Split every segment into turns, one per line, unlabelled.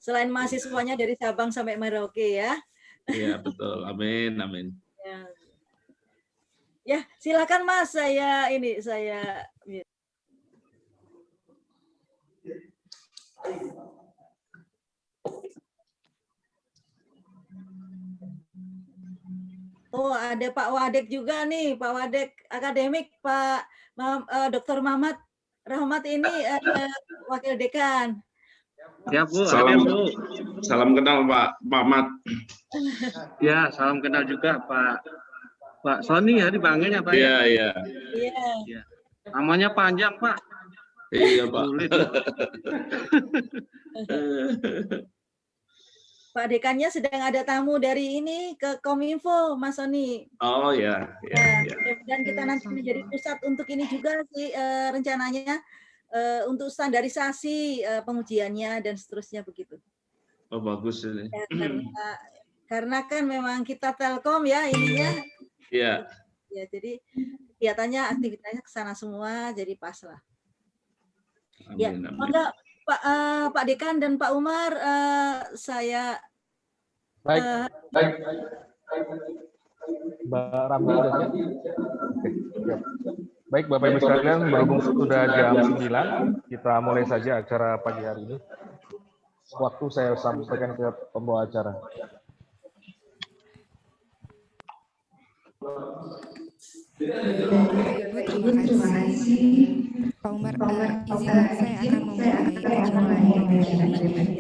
selain mahasiswanya dari Sabang sampai Merauke ya.
Iya, betul. Amin, amin.
Ya. Ya, silakan Mas, saya Oh, ada Pak Wadek juga nih, Pak Wadek akademik, Pak Dr. Mamat Rahmat ini Wakil Dekan.
Ya Bu,
Salam,
Bu.
salam kenal Pak Mamat.
Ya, salam kenal juga Pak Sony ya dipanggilnya Pak.
Iya, iya.
Iya.
Namanya panjang Pak.
Iya Pak.
Sulit.
Pak Dekannya sedang ada tamu dari ini ke Kominfo, Mas Sony.
Oh ya.
Dan kita nanti menjadi pusat untuk ini juga sih rencananya untuk standarisasi pengujiannya dan seterusnya begitu.
Oh bagus ini.
Ya, karena kan memang kita Telkom ya ininya.
Iya.
Ya, jadi kegiatannya aktivitasnya ke sana semua, jadi pas lah.
Amin,
Ya,
amin.
monggo Pak Dekan dan Pak Umar, saya
baik. Mbak Ramli sudah siap? Baik, Bapak Ibu sekalian, berhubung sudah jam 9, kita mulai saja acara pagi hari ini. Waktu saya sampaikan ke pembawa acara.
Bapak Ibu, terima kasih. Pak Umar, izinkan saya akan memulai acara ini.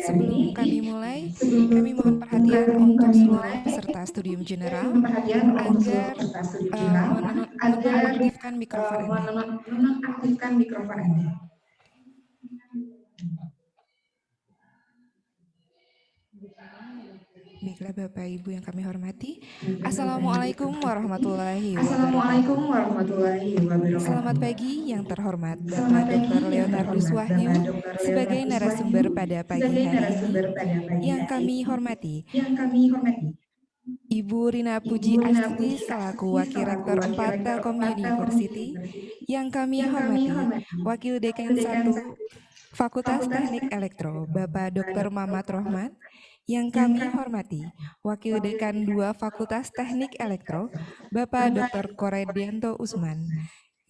Sebelum kami mulai, kami mohon perhatian untuk seluruh peserta studium general agar menonaktifkan mikrofon Anda. Baiklah Bapak Ibu yang kami hormati. Assalamualaikum warahmatullahi wabarakatuh. Selamat pagi yang terhormat Bapak Dr. Leonardus Wahyu sebagai narasumber pada pagi hari ini. Yang kami hormati Ibu Rina Puji Astuti selaku Wakil Rektor 4 Telkom University. Yang kami hormati Wakil Dekan 1 Fakultas Teknik Elektro Bapak Dr. Mamat Rahmat. Yang kami hormati Wakil Dekan 2 Fakultas Teknik Elektro Bapak Dr. Koredianto Usman.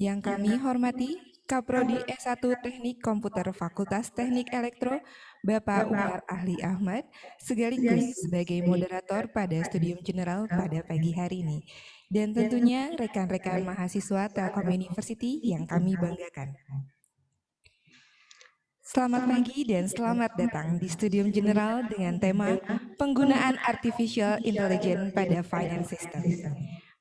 Yang kami hormati Kaprodi S1 Teknik Komputer Fakultas Teknik Elektro Bapak Umar Ahli Ahmad sekaligus sebagai moderator pada studium general pada pagi hari ini. Dan tentunya rekan-rekan mahasiswa Telkom University yang kami banggakan. Selamat pagi dan selamat datang di Studium General dengan tema Penggunaan Artificial Intelligence pada Finance System.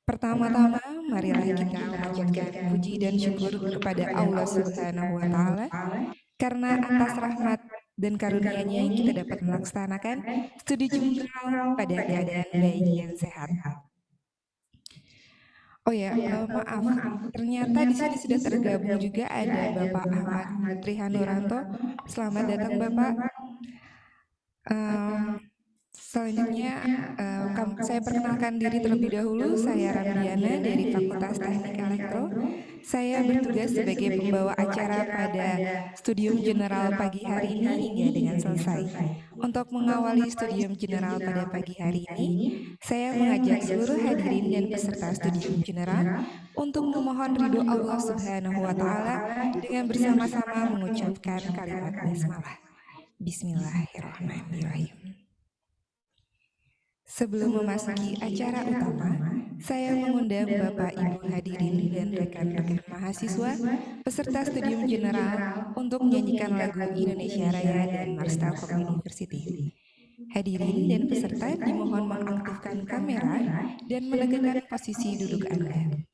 Pertama-tama, marilah kita memanjatkan puji dan syukur kepada Allah Subhanahu wa Ta'ala, karena atas rahmat dan karunia-Nya kita dapat melaksanakan studi general pada keadaan baik dan sehat. Oh ya, maaf. Ternyata di sini sudah tergabung juga ada Bapak Ahmad Trihanuranto. Selamat datang Bapak. Selanjutnya saya perkenalkan diri terlebih dahulu. Saya Ramdiana dari Fakultas Teknik Elektro. Saya bertugas sebagai pembawa acara pada studium general pagi hari ini hingga dengan selesai. Untuk mengawali studium general pada pagi hari ini, saya mengajak seluruh hadirin dan peserta studium general untuk memohon ridho Allah Subhanahu wa Ta'ala dengan bersama-sama mengucapkan kalimat basmalah. Bismillahirrahmanirrahim. Sebelum memasuki acara utama, saya mengundang Bapak Ibu hadirin dan rekan-rekan mahasiswa peserta studium general untuk menyanyikan lagu Indonesia Raya dan Mars Telkom University. Hadirin dan peserta dimohon mengaktifkan kamera dan menegakkan posisi duduk Anda.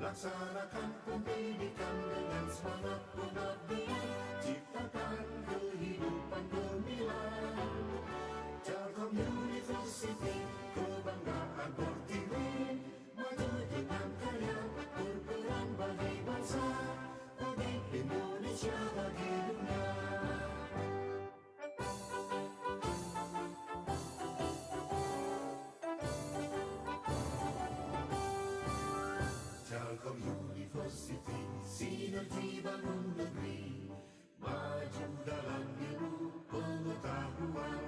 Laksanakan pendidikan dengan semangat pengabdian, ciptakan kehidupan gemilang. Telkom University, kebanggaan Pertiwi, maju dengan karya, berperan bagi bangsa, bagi Indonesia, bagi dunia. Telkom University, sinergi bangun negeri, maju dalam ilmu pengetahuan,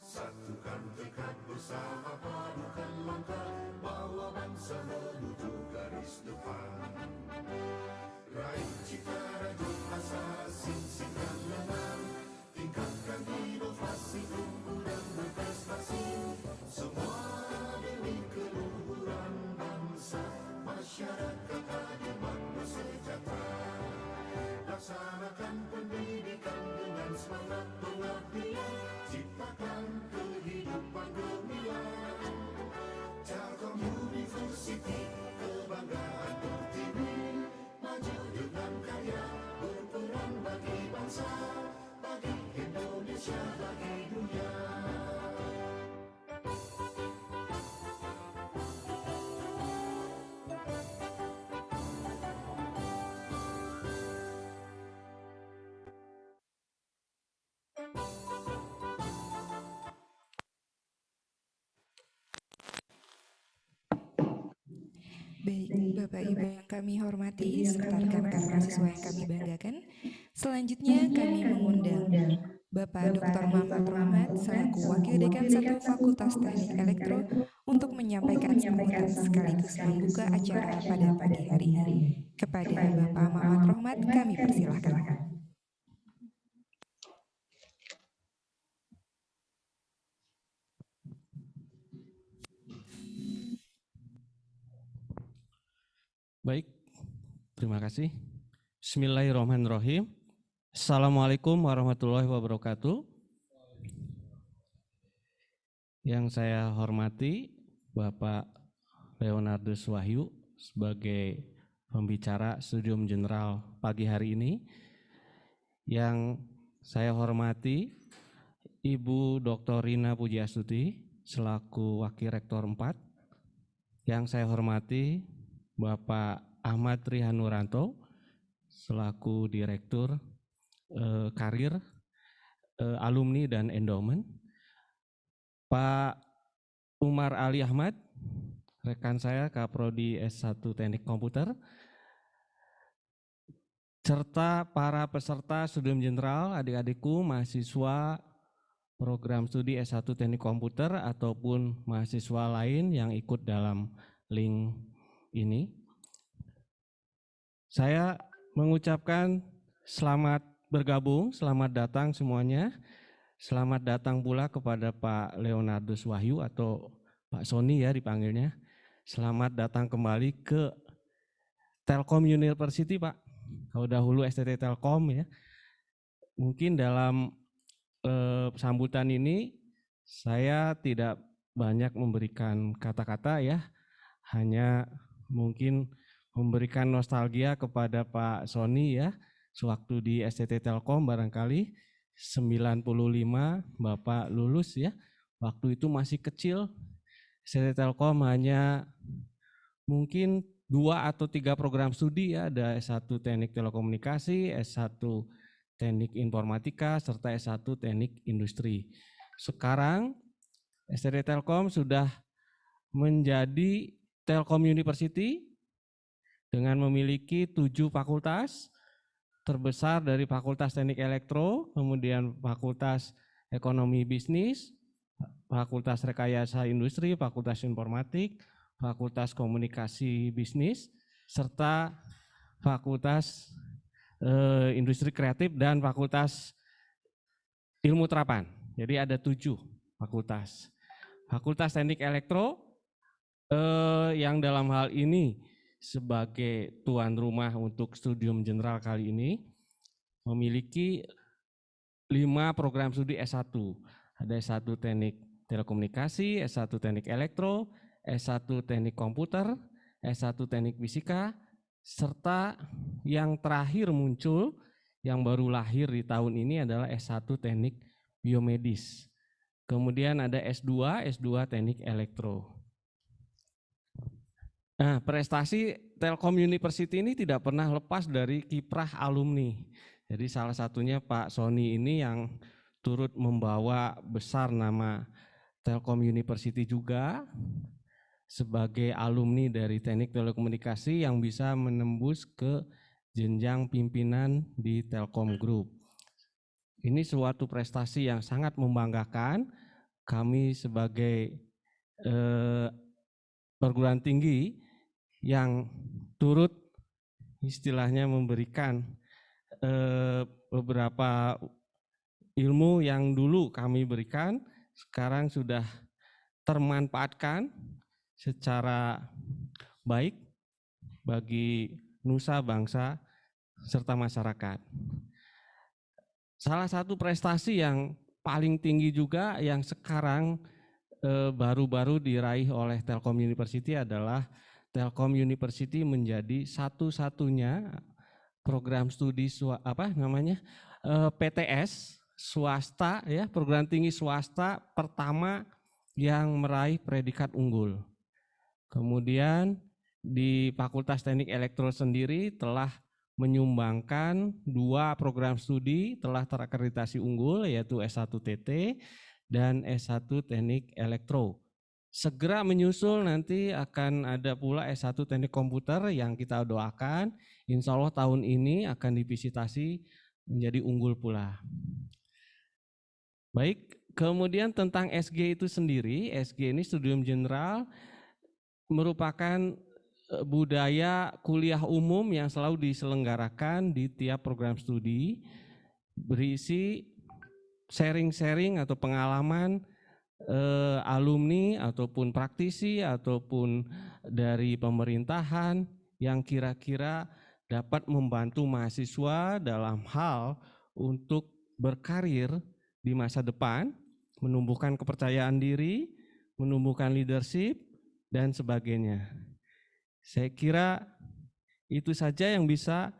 satukan tekad bersama, padukan langkah, bawa bangsa menuju garis depan. Raih cita rajut asa, sing-singkan lengan, tingkatkan inovasi, unggul dan berprestasi, semua demi keluhuran bangsa, masyarakat adil makmur sejahtera. Laksanakan pendidikan dengan semangat pengabdian, ciptakan kehidupan gemilang. Telkom University, kebanggaan Pertiwi, maju dengan karya, berperan bagi bangsa, bagi Indonesia, bagi dunia.
Baik, Bapak Ibu yang kami hormati, serta rekan-rekan mahasiswa yang kami banggakan, selanjutnya kami mengundang Bapak Dr. Mamat Rahmat selaku Wakil Dekan 1 Fakultas Teknik Elektro untuk menyampaikan sambutan sekaligus membuka acara pada pagi hari ini. Kepada Bapak Mamat Rahmat kami persilahkan.
Baik, terima kasih. Bismillahirrahmanirrahim. Assalamualaikum warahmatullahi wabarakatuh. Yang saya hormati Bapak Leonardus Wahyu sebagai pembicara Studium General pagi hari ini. Yang saya hormati Ibu Dr. Rina Pujiastuti selaku Wakil Rektor 4. Yang saya hormati Bapak Ahmad Rihanuranto selaku Direktur karir, alumni dan endowment. Pak Umar Ali Ahmad, rekan saya Kaprodi S1 Teknik Komputer, serta para peserta studium general, adik-adikku mahasiswa program studi S1 Teknik Komputer ataupun mahasiswa lain yang ikut dalam link ini. Saya mengucapkan selamat bergabung, selamat datang semuanya. Selamat datang pula kepada Pak Leonardus Wahyu atau Pak Sony ya dipanggilnya. Selamat datang kembali ke Telkom University Pak. Kalau dahulu STT Telkom ya. Mungkin dalam sambutan ini saya tidak banyak memberikan kata-kata ya. Hanya mungkin memberikan nostalgia kepada Pak Sony ya. Sewaktu di STT Telkom barangkali 95 Bapak lulus ya. Waktu itu masih kecil. STT Telkom hanya mungkin 2 atau 3 program studi ya. Ada S1 Teknik Telekomunikasi, S1 Teknik Informatika, serta S1 Teknik Industri. Sekarang STT Telkom sudah menjadi Telkom University dengan memiliki 7 fakultas, terbesar dari Fakultas Teknik Elektro, kemudian Fakultas Ekonomi Bisnis, Fakultas Rekayasa Industri, Fakultas Informatik, Fakultas Komunikasi Bisnis, serta Fakultas Industri Kreatif dan Fakultas Ilmu Terapan. Jadi ada 7 fakultas. Fakultas Teknik Elektro yang dalam hal ini sebagai tuan rumah untuk studium general kali ini memiliki 5 program studi S1. Ada S1 Teknik Telekomunikasi, S1 Teknik Elektro, S1 Teknik Komputer, S1 Teknik Fisika, serta yang terakhir muncul yang baru lahir di tahun ini adalah S1 Teknik Biomedis. Kemudian ada S2 Teknik Elektro. Nah, prestasi Telkom University ini tidak pernah lepas dari kiprah alumni. Jadi salah satunya Pak Sony ini yang turut membawa besar nama Telkom University juga sebagai alumni dari Teknik Telekomunikasi yang bisa menembus ke jenjang pimpinan di Telkom Group. Ini suatu prestasi yang sangat membanggakan. Kami sebagai perguruan tinggi yang turut istilahnya memberikan beberapa ilmu yang dulu kami berikan, sekarang sudah termanfaatkan secara baik bagi nusa bangsa serta masyarakat. Salah satu prestasi yang paling tinggi juga yang sekarang baru-baru diraih oleh Telkom University adalah Telkom University menjadi satu-satunya program studi PTS swasta ya, perguruan tinggi swasta pertama yang meraih predikat unggul. Kemudian di Fakultas Teknik Elektro sendiri telah menyumbangkan 2 program studi telah terakreditasi unggul yaitu S1 TT dan S1 Teknik Elektro. Segera menyusul nanti akan ada pula S1 Teknik Komputer yang kita doakan insya Allah tahun ini akan divisitasi menjadi unggul pula. Baik, kemudian tentang SG itu sendiri, SG ini Studium General merupakan budaya kuliah umum yang selalu diselenggarakan di tiap program studi, berisi sharing-sharing atau pengalaman alumni ataupun praktisi ataupun dari pemerintahan yang kira-kira dapat membantu mahasiswa dalam hal untuk berkarir di masa depan, menumbuhkan kepercayaan diri, menumbuhkan leadership dan sebagainya. Saya kira itu saja yang bisa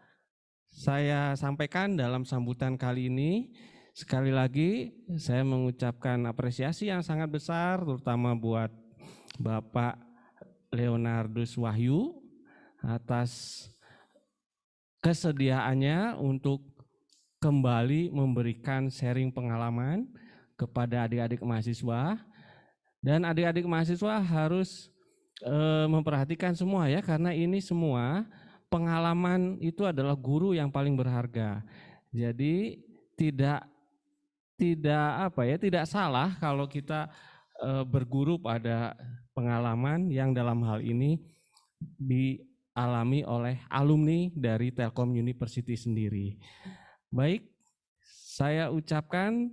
saya sampaikan dalam sambutan kali ini. Sekali lagi saya mengucapkan apresiasi yang sangat besar terutama buat Bapak Leonardus Wahyu atas kesediaannya untuk kembali memberikan sharing pengalaman kepada adik-adik mahasiswa, dan adik-adik mahasiswa harus memperhatikan semua ya, karena ini semua pengalaman itu adalah guru yang paling berharga. Jadi tidak salah kalau kita berguru pada pengalaman yang dalam hal ini dialami oleh alumni dari Telkom University sendiri. Baik, saya ucapkan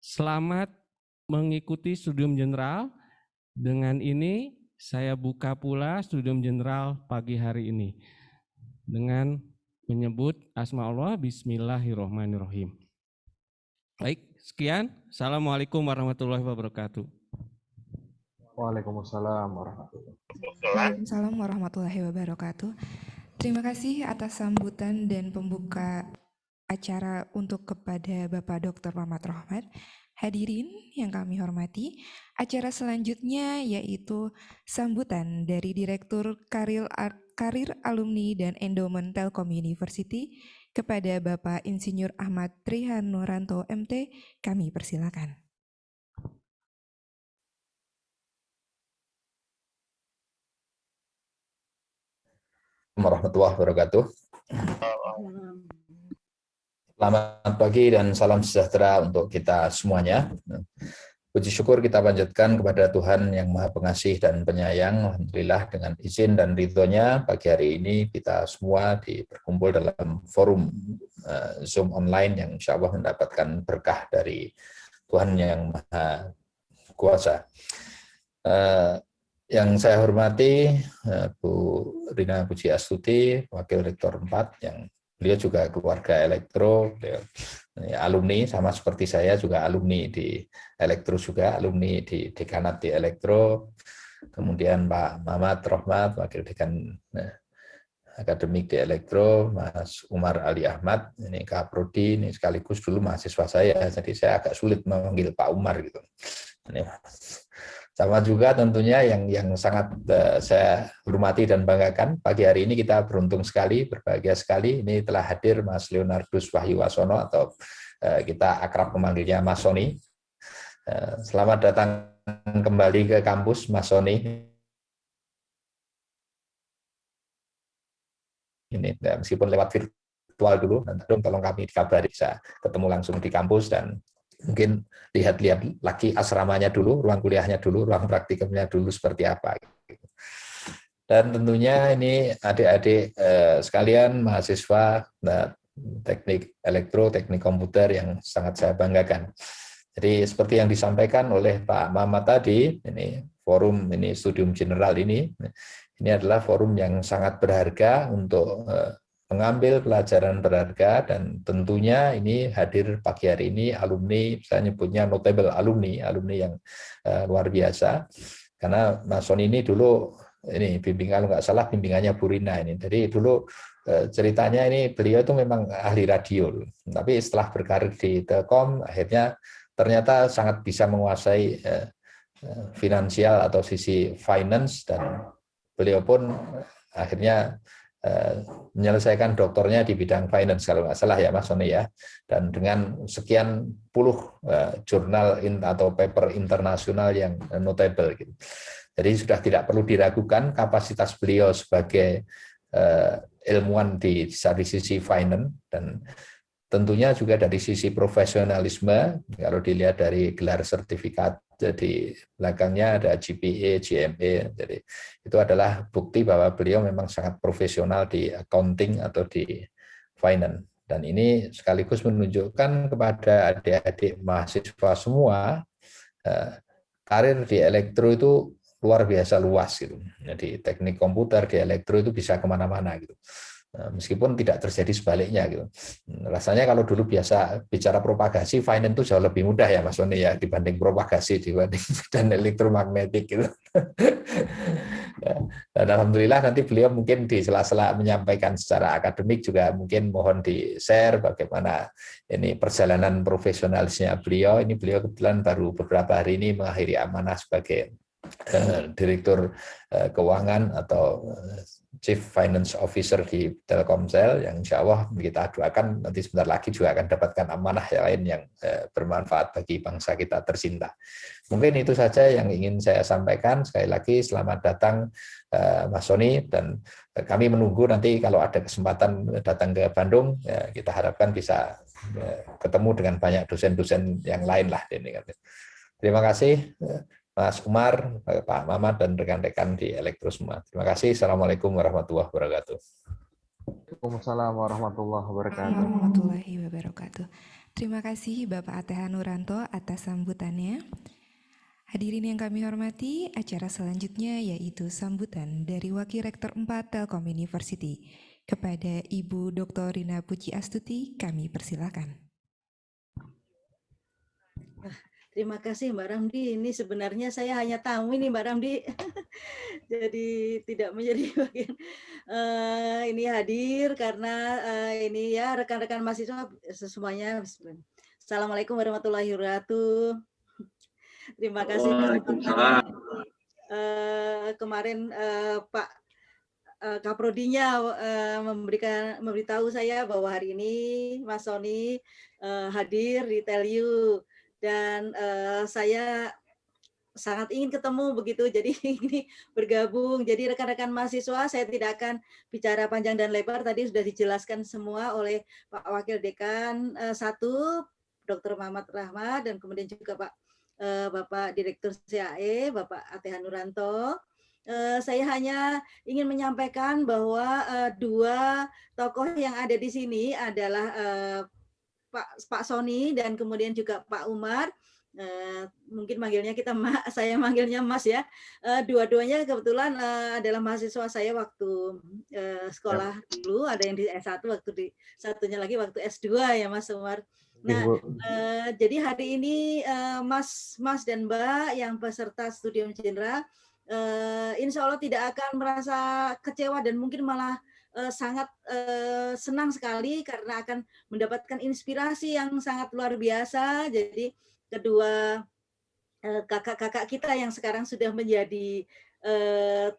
selamat mengikuti studium general. Dengan ini saya buka pula studium general pagi hari ini dengan menyebut asma Allah, bismillahirrahmanirrahim. Baik, sekian. Assalamualaikum warahmatullahi wabarakatuh.
Waalaikumsalam warahmatullahi wabarakatuh.
Waalaikumsalam warahmatullahi wabarakatuh. Terima kasih atas sambutan dan pembuka acara untuk kepada Bapak Dr. Mamat Rohmat. Hadirin yang kami hormati, acara selanjutnya yaitu sambutan dari Direktur Karir Alumni dan Endowment Telkom University kepada Bapak Insinyur Ahmad Trihan Nuranto MT. Kami persilakan.
Warahmatullahi wabarakatuh. Selamat pagi dan salam sejahtera untuk kita semuanya. Puji syukur kita panjatkan kepada Tuhan yang Maha Pengasih dan Penyayang. Alhamdulillah dengan izin dan ridho-Nya pagi hari ini kita semua berkumpul dalam forum Zoom online yang insya Allah mendapatkan berkah dari Tuhan yang Maha Kuasa. Yang saya hormati Bu Rina Puji Astuti, Wakil Rektor 4, yang beliau juga keluarga elektro, beliau alumni sama seperti saya juga alumni di elektro juga, alumni di dekanat di elektro. Kemudian Pak Mamat Rohmat, Wakil Dekan Akademik di elektro, Mas Umar Ali Ahmad, ini Kaprodi, ini sekaligus dulu mahasiswa saya, jadi saya agak sulit memanggil Pak Umar gitu. Ini sama juga tentunya yang sangat saya hormati dan banggakan, pagi hari ini kita beruntung sekali, berbahagia sekali, ini telah hadir Mas Leonardus Wahyu Wasono atau kita akrab memanggilnya Mas Soni. Selamat datang kembali ke kampus Mas Soni. Ini meskipun lewat virtual dulu, nanti tolong kami dikabari bisa ketemu langsung di kampus dan mungkin lihat-lihat lagi asramanya dulu, ruang kuliahnya dulu, ruang praktikumnya dulu seperti apa. Dan tentunya ini adik-adik sekalian mahasiswa teknik elektro, teknik komputer yang sangat saya banggakan. Jadi seperti yang disampaikan oleh Pak Mamat tadi, ini forum ini studium general ini adalah forum yang sangat berharga untuk mengambil pelajaran berharga, dan tentunya ini hadir pagi hari ini alumni, saya nyebutnya notable alumni yang luar biasa, karena Mas Soni ini dulu ini kalau nggak salah bimbingannya Bu Rina ini, jadi dulu ceritanya ini beliau itu memang ahli radio, tapi setelah berkarir di Telkom akhirnya ternyata sangat bisa menguasai finansial atau sisi finance, dan beliau pun akhirnya menyelesaikan doktornya di bidang finance kalau nggak salah ya Mas Soni ya, dan dengan sekian puluh jurnal atau paper internasional yang notable gitu. Jadi sudah tidak perlu diragukan kapasitas beliau sebagai ilmuwan di sisi finance, dan tentunya juga dari sisi profesionalisme kalau dilihat dari gelar sertifikat. Jadi belakangnya ada GPA, GMA, jadi itu adalah bukti bahwa beliau memang sangat profesional di accounting atau di finance. Dan ini sekaligus menunjukkan kepada adik-adik mahasiswa semua, karir di elektro itu luar biasa luas gitu. Jadi teknik komputer di elektro itu bisa kemana-mana gitu. Meskipun tidak terjadi sebaliknya gitu. Rasanya kalau dulu biasa bicara propagasi, finance itu jauh lebih mudah ya Mas Soni ya dibanding propagasi, dibanding dan elektromagnetik gitu. Dan alhamdulillah nanti beliau mungkin di sela-sela menyampaikan secara akademik juga mungkin mohon di-share bagaimana ini perjalanan profesionalisnya beliau. Ini beliau kebetulan baru beberapa hari ini mengakhiri amanah sebagai Direktur Keuangan atau Chief Finance Officer di Telkomsel yang insya Allah kita doakan nanti sebentar lagi juga akan dapatkan amanah yang lain yang bermanfaat bagi bangsa kita tercinta. Mungkin itu saja yang ingin saya sampaikan. Sekali lagi selamat datang Mas Sony, dan kami menunggu nanti kalau ada kesempatan datang ke Bandung, ya, kita harapkan bisa ketemu dengan banyak dosen-dosen yang lain lah. Terima kasih Mas Umar, Pak Mamat, dan rekan-rekan di Elektro semua. Terima kasih. Assalamualaikum warahmatullahi wabarakatuh.
Waalaikumsalam warahmatullahi wabarakatuh.
Warahmatullahi wabarakatuh. Terima kasih Bapak ATH Nuranto atas sambutannya. Hadirin yang kami hormati, acara selanjutnya yaitu sambutan dari Wakil Rektor 4 Telkom University. Kepada Ibu Dr. Rina Puji Astuti, kami persilakan.
Terima kasih Mbak Ramdi. Ini sebenarnya saya hanya tamu ini Mbak Ramdi. Jadi tidak menjadi bagian ini hadir karena ini ya rekan-rekan mahasiswa semuanya. Assalamualaikum warahmatullahi wabarakatuh. Terima kasih.
Waalaikumsalam.
Kemarin Pak Kaprodinya memberitahu saya bahwa hari ini Mas Sony hadir di Telu. Dan saya sangat ingin ketemu begitu, jadi ini bergabung. Jadi rekan-rekan mahasiswa, saya tidak akan bicara panjang dan lebar, tadi sudah dijelaskan semua oleh Pak Wakil Dekan 1, Dr. Muhammad Rahmat, dan kemudian juga Bapak Direktur CAE, Bapak ATH Nuranto. Saya hanya ingin menyampaikan bahwa 2 tokoh yang ada di sini adalah Pak Sony dan kemudian juga Pak Umar, mungkin manggilnya saya manggilnya Mas ya. Dua-duanya kebetulan adalah mahasiswa saya waktu sekolah dulu, ada yang di S1, waktu satunya lagi waktu S2 ya Mas Umar. Nah, jadi hari ini Mas dan Mbak yang peserta studium jenderal, insya Allah tidak akan merasa kecewa dan mungkin malah sangat senang sekali karena akan mendapatkan inspirasi yang sangat luar biasa. Jadi kedua kakak-kakak kita yang sekarang sudah menjadi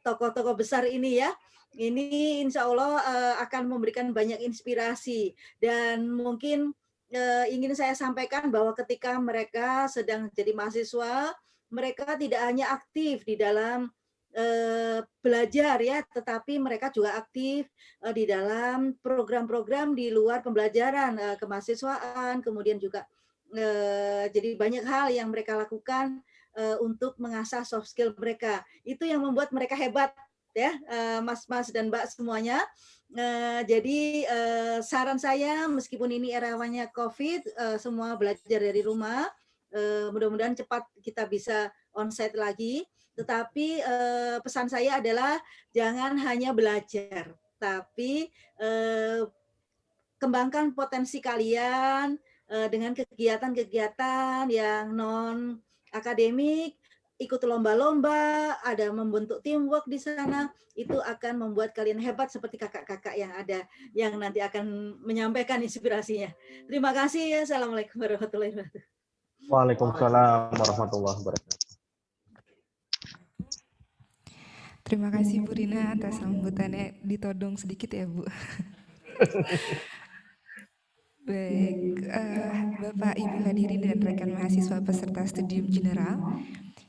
tokoh-tokoh besar ini ya, ini insya Allah akan memberikan banyak inspirasi. Dan mungkin ingin saya sampaikan bahwa ketika mereka sedang jadi mahasiswa, mereka tidak hanya aktif di dalam belajar ya, tetapi mereka juga aktif di dalam program-program di luar pembelajaran kemahasiswaan, kemudian juga jadi banyak hal yang mereka lakukan untuk mengasah soft skill mereka. Itu yang membuat mereka hebat ya, Mas-mas dan Mbak semuanya. Jadi saran saya, meskipun ini erawanya COVID, semua belajar dari rumah, mudah-mudahan cepat kita bisa onsite lagi. Tetapi pesan saya adalah jangan hanya belajar, tapi kembangkan potensi kalian dengan kegiatan-kegiatan yang non akademik, ikut lomba-lomba, ada membentuk teamwork di sana, itu akan membuat kalian hebat seperti kakak-kakak yang ada, yang nanti akan menyampaikan inspirasinya. Terima kasih. Assalamualaikum warahmatullahi wabarakatuh.
Waalaikumsalam warahmatullahi wabarakatuh.
Terima kasih Bu Rina atas sambutannya, ditodong sedikit ya Bu. Baik, Bapak Ibu hadirin dan rekan mahasiswa peserta studium general,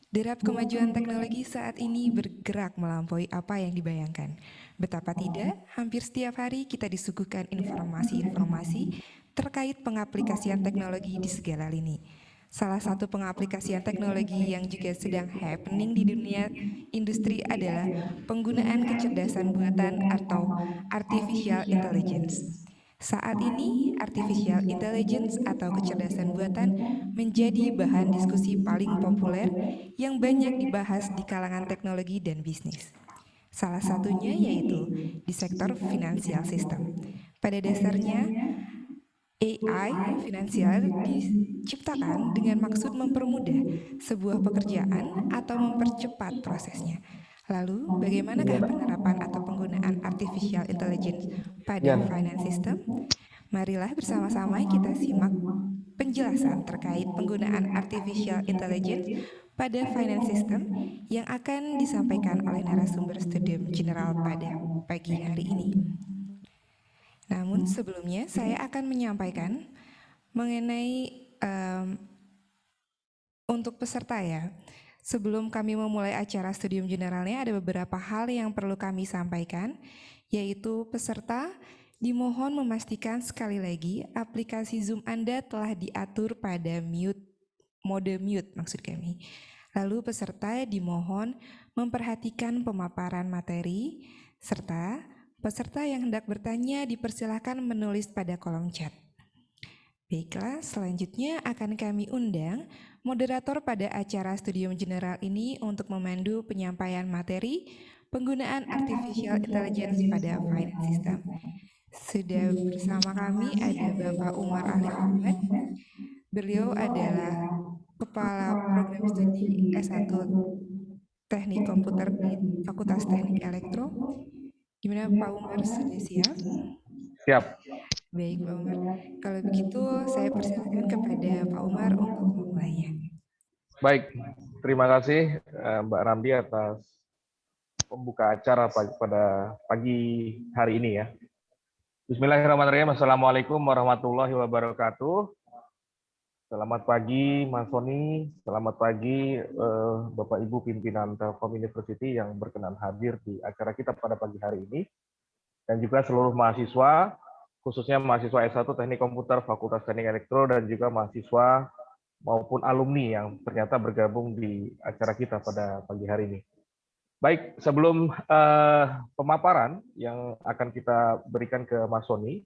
derap kemajuan teknologi saat ini bergerak melampaui apa yang dibayangkan. Betapa tidak, hampir setiap hari kita disuguhkan informasi-informasi terkait pengaplikasian teknologi di segala lini. Salah satu pengaplikasian teknologi yang juga sedang happening di dunia industri adalah penggunaan kecerdasan buatan atau artificial intelligence. Saat ini, artificial intelligence atau kecerdasan buatan menjadi bahan diskusi paling populer yang banyak dibahas di kalangan teknologi dan bisnis. Salah satunya yaitu di sektor financial system. Pada dasarnya, AI finansial diciptakan dengan maksud mempermudah sebuah pekerjaan atau mempercepat prosesnya. Lalu, bagaimanakah penerapan atau penggunaan artificial intelligence pada finance system? Marilah bersama-sama kita simak penjelasan terkait penggunaan artificial intelligence pada Finance System yang akan disampaikan oleh narasumber studium general pada pagi hari ini. Namun sebelumnya saya akan menyampaikan mengenai untuk peserta ya. Sebelum kami memulai acara studium generalnya, ada beberapa hal yang perlu kami sampaikan, yaitu peserta dimohon memastikan sekali lagi aplikasi Zoom Anda telah diatur pada mode mute maksud kami. Lalu peserta dimohon memperhatikan pemaparan materi, serta peserta yang hendak bertanya dipersilakan menulis pada kolom chat. Baiklah, selanjutnya akan kami undang moderator pada acara studium general ini untuk memandu penyampaian materi penggunaan artificial intelligence pada finance system. Sudah bersama kami ada Bapak Umar Ali Ahmad. Beliau adalah Kepala Program Studi S1 Teknik Komputer di Fakultas Teknik Elektro. Gimana Pak Umar, sudah siap?
Siap.
Baik Pak Umar, kalau begitu saya persilakan kepada Pak Umar untuk memulainya.
Baik, terima kasih Mbak Ramdi atas pembuka acara pada pagi hari ini ya. Bismillahirrahmanirrahim. Assalamualaikum warahmatullahi wabarakatuh. Selamat pagi Mas Sony, selamat pagi Bapak Ibu pimpinan Telkom University yang berkenan hadir di acara kita pada pagi hari ini. Dan juga seluruh mahasiswa, khususnya mahasiswa S1 Teknik Komputer Fakultas Teknik Elektro dan juga mahasiswa maupun alumni yang ternyata bergabung di acara kita pada pagi hari ini. Baik, sebelum pemaparan yang akan kita berikan ke Mas Sony,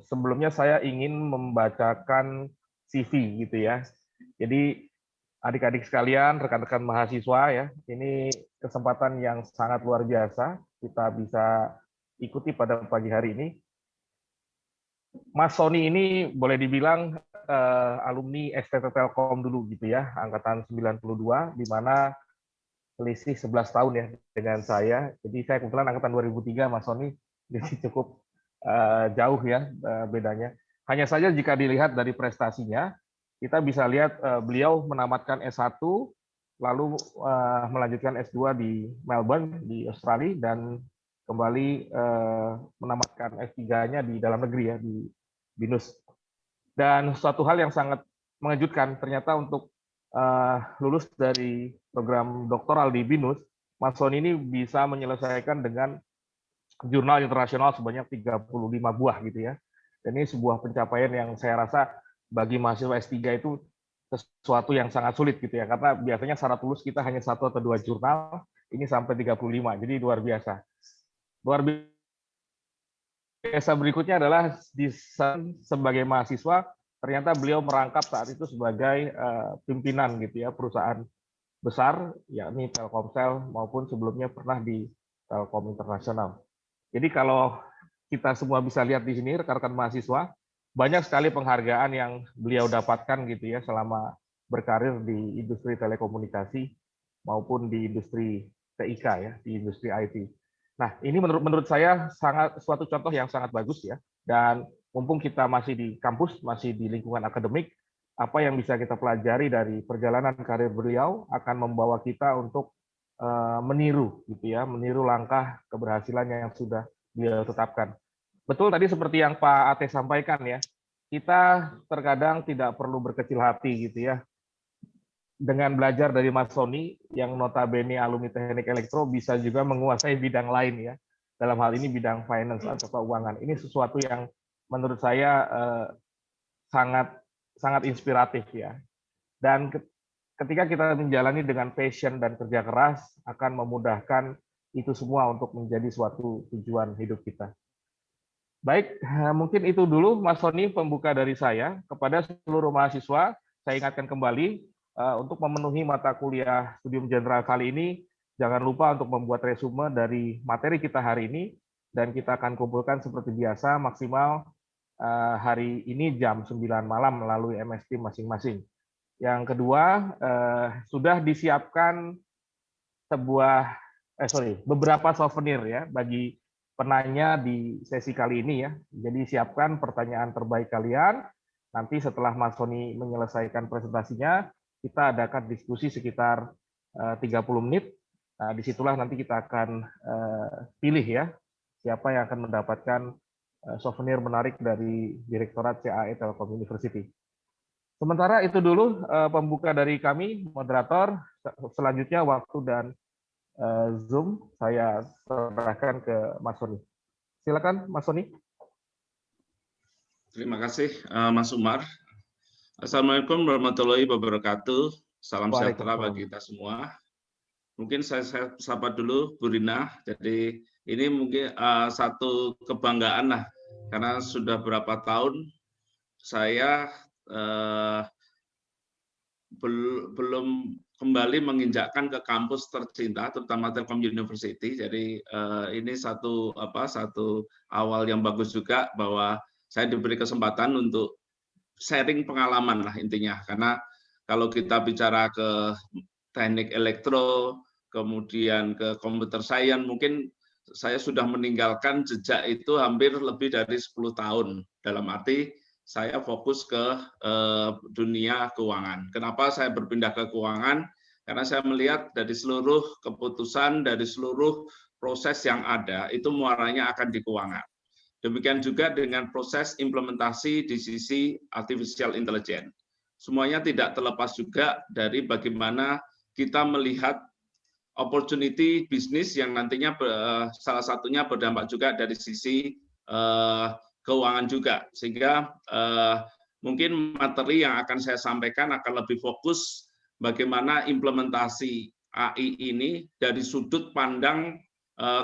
sebelumnya saya ingin membacakan CV gitu ya. Jadi adik-adik sekalian, rekan-rekan mahasiswa ya, ini kesempatan yang sangat luar biasa kita bisa ikuti pada pagi hari ini. Mas Sony ini boleh dibilang alumni STT Telkom dulu gitu ya, angkatan 92, di mana selisih 11 tahun ya dengan saya. Jadi saya kebetulan angkatan 2003, Mas Sony, jadi cukup jauh ya bedanya. Hanya saja jika dilihat dari prestasinya, kita bisa lihat beliau menamatkan S1, lalu melanjutkan S2 di Melbourne, di Australia, dan kembali menamatkan S3-nya di dalam negeri ya, di BINUS. Dan suatu hal yang sangat mengejutkan, ternyata untuk lulus dari program doktoral di BINUS, Mas Sony ini bisa menyelesaikan dengan jurnal internasional sebanyak 35 buah gitu ya. Dan ini sebuah pencapaian yang saya rasa bagi mahasiswa S3 itu sesuatu yang sangat sulit gitu ya, karena biasanya syarat lulus kita hanya 1 atau 2 jurnal, ini sampai 35, jadi luar biasa. Luar biasa berikutnya adalah sebagai mahasiswa, ternyata beliau merangkap saat itu sebagai pimpinan gitu ya perusahaan besar, yakni Telkomsel maupun sebelumnya pernah di Telkom Internasional. Jadi kalau kita semua bisa lihat di sini rekan-rekan mahasiswa, banyak sekali penghargaan yang beliau dapatkan gitu ya selama berkarir di industri telekomunikasi maupun di industri TIK ya, di industri IT. Nah, ini menurut saya sangat suatu contoh yang sangat bagus ya. Dan mumpung kita masih di kampus, masih di lingkungan akademik, apa yang bisa kita pelajari dari perjalanan karir beliau akan membawa kita untuk meniru gitu ya, meniru langkah keberhasilan yang sudah beliau tetapkan. Betul tadi seperti yang Pak Ate sampaikan ya, kita terkadang tidak perlu berkecil hati gitu ya. Dengan belajar dari Mas Sony yang notabene alumni Teknik Elektro bisa juga menguasai bidang lain ya. Dalam hal ini bidang finance atau keuangan. Ini sesuatu yang menurut saya sangat inspiratif ya. Dan ketika kita menjalani dengan passion dan kerja keras akan memudahkan itu semua untuk menjadi suatu tujuan hidup kita. Baik, mungkin itu dulu Mas Sony pembuka dari saya. Kepada seluruh mahasiswa, saya ingatkan kembali untuk memenuhi mata kuliah studium general kali ini, jangan lupa untuk membuat resume dari materi kita hari ini, dan kita akan kumpulkan seperti biasa maksimal hari ini jam 9 malam melalui MS Teams masing-masing. Yang kedua, sudah disiapkan beberapa souvenir ya bagi penanya di sesi kali ini ya. Jadi siapkan pertanyaan terbaik kalian. Nanti setelah Mas Sony menyelesaikan presentasinya, kita adakan diskusi sekitar 30 menit. Nah, disitulah nanti kita akan pilih ya, siapa yang akan mendapatkan souvenir menarik dari Direktorat CAE Telkom University. Sementara itu dulu pembuka dari kami, moderator. Selanjutnya waktu dan Zoom saya serahkan ke Mas Sony. Silakan Mas Sony.
Terima kasih Mas Umar. Assalamualaikum warahmatullahi wabarakatuh. Salam sejahtera bagi kita semua. Mungkin saya sapa dulu Bu Rina. Jadi ini mungkin satu kebanggaan lah, karena sudah berapa tahun saya belum kembali menginjakkan ke kampus tercinta, terutama Telkom University. Jadi ini satu awal yang bagus juga, bahwa saya diberi kesempatan untuk sharing pengalaman lah intinya. Karena kalau kita bicara ke teknik elektro, kemudian ke computer science, mungkin saya sudah meninggalkan jejak itu hampir lebih dari 10 tahun. Dalam arti saya fokus ke dunia keuangan. Kenapa saya berpindah ke keuangan? Karena saya melihat dari seluruh keputusan, dari seluruh proses yang ada, itu muaranya akan di keuangan. Demikian juga dengan proses implementasi di sisi artificial intelligence. Semuanya tidak terlepas juga dari bagaimana kita melihat opportunity bisnis yang nantinya salah satunya berdampak juga dari sisi keuangan juga. Sehingga mungkin materi yang akan saya sampaikan akan lebih fokus bagaimana implementasi AI ini dari sudut pandang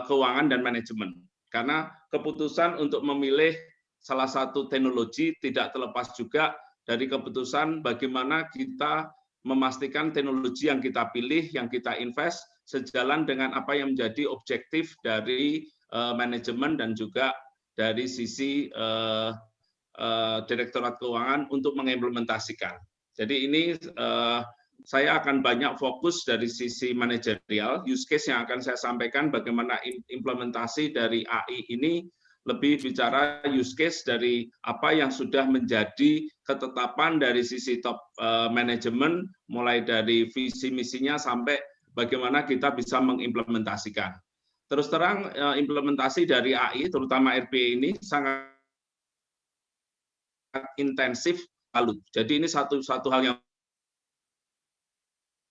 keuangan dan manajemen. Karena keputusan untuk memilih salah satu teknologi tidak terlepas juga dari keputusan bagaimana kita memastikan teknologi yang kita pilih, yang kita invest, sejalan dengan apa yang menjadi objektif dari manajemen dan juga dari sisi Direktorat Keuangan untuk mengimplementasikan. Jadi ini saya akan banyak fokus dari sisi manajerial, use case yang akan saya sampaikan bagaimana implementasi dari AI ini lebih bicara use case dari apa yang sudah menjadi ketetapan dari sisi top manajemen, mulai dari visi misinya sampai bagaimana kita bisa mengimplementasikan. Terus terang implementasi dari AI, terutama RPA ini sangat intensif lalu. Jadi ini satu hal yang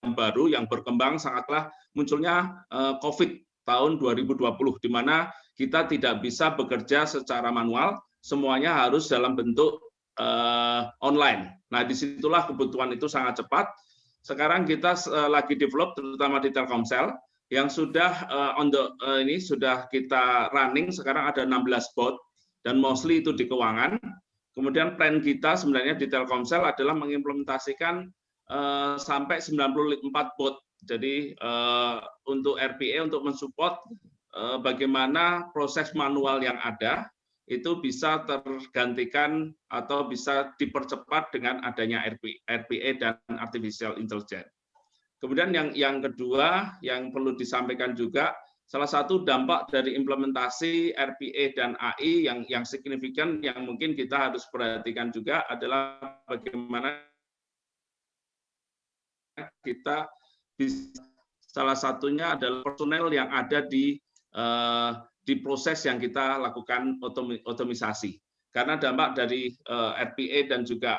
baru yang berkembang, sangatlah munculnya COVID tahun 2020, di mana kita tidak bisa bekerja secara manual, semuanya harus dalam bentuk online. Nah, disitulah kebutuhan itu sangat cepat. Sekarang kita lagi develop, terutama di Telkomsel, yang sudah ini sudah kita running, sekarang ada 16 bot, dan mostly itu di keuangan. Kemudian plan kita sebenarnya di Telkomsel adalah mengimplementasikan sampai 94 bot. Jadi untuk RPA, untuk mensupport bagaimana proses manual yang ada itu bisa tergantikan atau bisa dipercepat dengan adanya RPA dan artificial intelligence. Kemudian yang kedua yang perlu disampaikan juga, salah satu dampak dari implementasi RPA dan AI yang signifikan yang mungkin kita harus perhatikan juga adalah bagaimana kita bisa, salah satunya adalah personel yang ada di proses yang kita lakukan otomisasi. Karena dampak dari RPA dan juga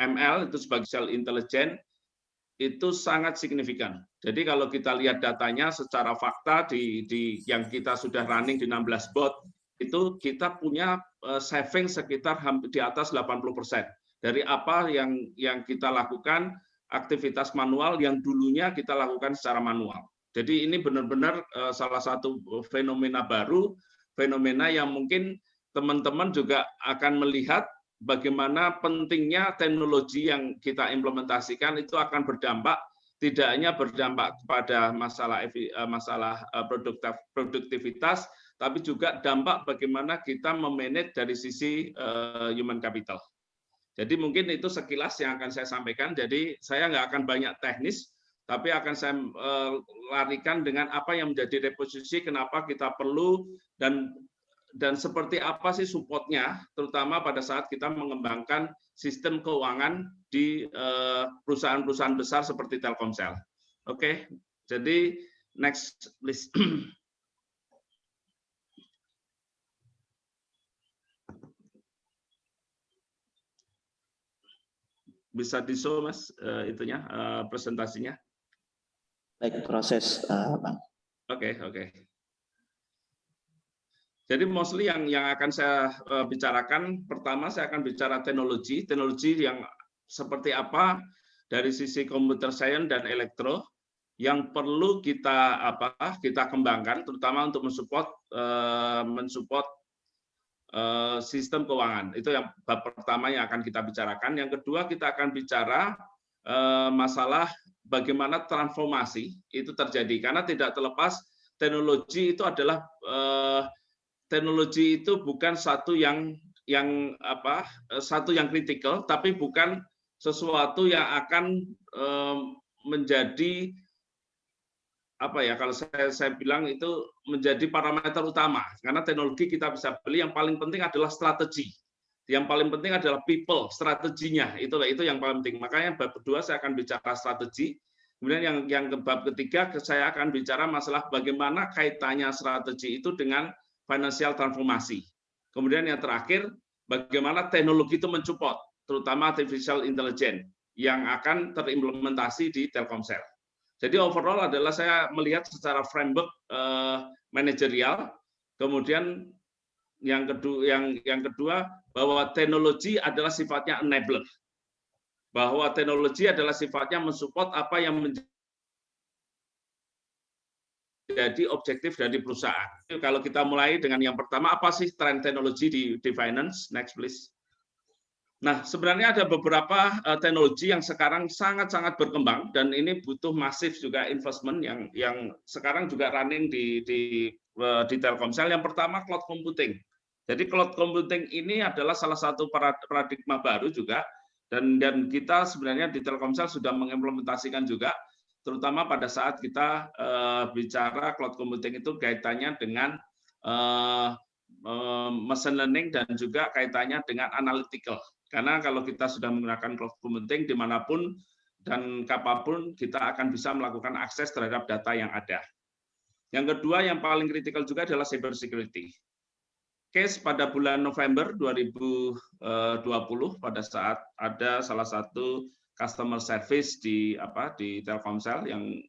ML itu sebagai artificial intelligence itu sangat signifikan. Jadi kalau kita lihat datanya secara fakta yang kita sudah running di 16 bot, itu kita punya saving sekitar hampir di atas 80%. Dari apa yang kita lakukan, aktivitas manual yang dulunya kita lakukan secara manual. Jadi ini benar-benar salah satu fenomena baru, fenomena yang mungkin teman-teman juga akan melihat bagaimana pentingnya teknologi yang kita implementasikan itu akan berdampak, tidak hanya berdampak kepada masalah produktivitas, tapi juga dampak bagaimana kita memanage dari sisi human capital. Jadi mungkin itu sekilas yang akan saya sampaikan. Jadi saya nggak akan banyak teknis, tapi akan saya larikan dengan apa yang menjadi reposisi, kenapa kita perlu dan dan seperti apa sih supportnya, terutama pada saat kita mengembangkan sistem keuangan di perusahaan-perusahaan besar seperti Telkomsel. Oke, jadi next please. Bisa di-show Mas itunya presentasinya.
Baik, proses Bang.
Oke. Jadi mostly yang akan saya bicarakan, pertama saya akan bicara teknologi yang seperti apa dari sisi computer science dan elektro yang perlu kita kembangkan, terutama untuk mensupport sistem keuangan. Itu yang bab pertama yang akan kita bicarakan. Yang kedua kita akan bicara masalah bagaimana transformasi itu terjadi, karena tidak terlepas teknologi itu adalah teknologi itu bukan satu yang kritikal, tapi bukan sesuatu yang akan menjadi kalau saya bilang itu menjadi parameter utama, karena teknologi kita bisa beli, yang paling penting adalah strategi, yang paling penting adalah people, strateginya itu yang paling penting. Makanya bab kedua saya akan bicara strategi. Kemudian yang ke bab ketiga saya akan bicara masalah bagaimana kaitannya strategi itu dengan financial transformasi. Kemudian yang terakhir, bagaimana teknologi itu mensupport, terutama artificial intelligence yang akan terimplementasi di Telkomsel. Jadi overall adalah saya melihat secara framework manajerial. Kemudian yang kedua bahwa teknologi adalah sifatnya enabler. Bahwa teknologi adalah sifatnya mensupport apa yang jadi objektif dari perusahaan. Kalau kita mulai dengan yang pertama, apa sih tren teknologi di finance? Next please. Nah, sebenarnya ada beberapa teknologi yang sekarang sangat-sangat berkembang dan ini butuh masif juga investment yang sekarang juga running di Telkomsel. Yang pertama cloud computing. Jadi cloud computing ini adalah salah satu paradigma baru juga dan kita sebenarnya di Telkomsel sudah mengimplementasikan juga, terutama pada saat kita bicara cloud computing itu kaitannya dengan machine learning dan juga kaitannya dengan analytical. Karena kalau kita sudah menggunakan cloud computing dimanapun dan kapanpun kita akan bisa melakukan akses terhadap data yang ada. Yang kedua yang paling kritikal juga adalah cyber security. Case pada bulan November 2020 pada saat ada salah satu customer service di Telkomsel yang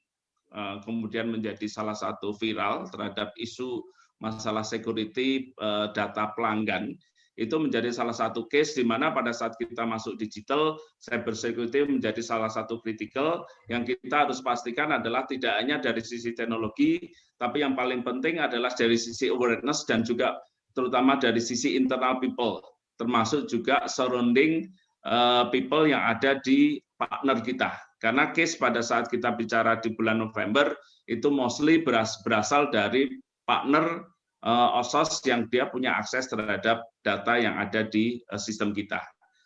kemudian menjadi salah satu viral terhadap isu masalah security data pelanggan, itu menjadi salah satu case di mana pada saat kita masuk digital, cyber security menjadi salah satu kritikal yang kita harus pastikan adalah tidak hanya dari sisi teknologi, tapi yang paling penting adalah dari sisi awareness dan juga terutama dari sisi internal people, termasuk juga surrounding people yang ada di partner kita. Karena case pada saat kita bicara di bulan November itu mostly berasal dari partner OSOS yang dia punya akses terhadap data yang ada di sistem kita.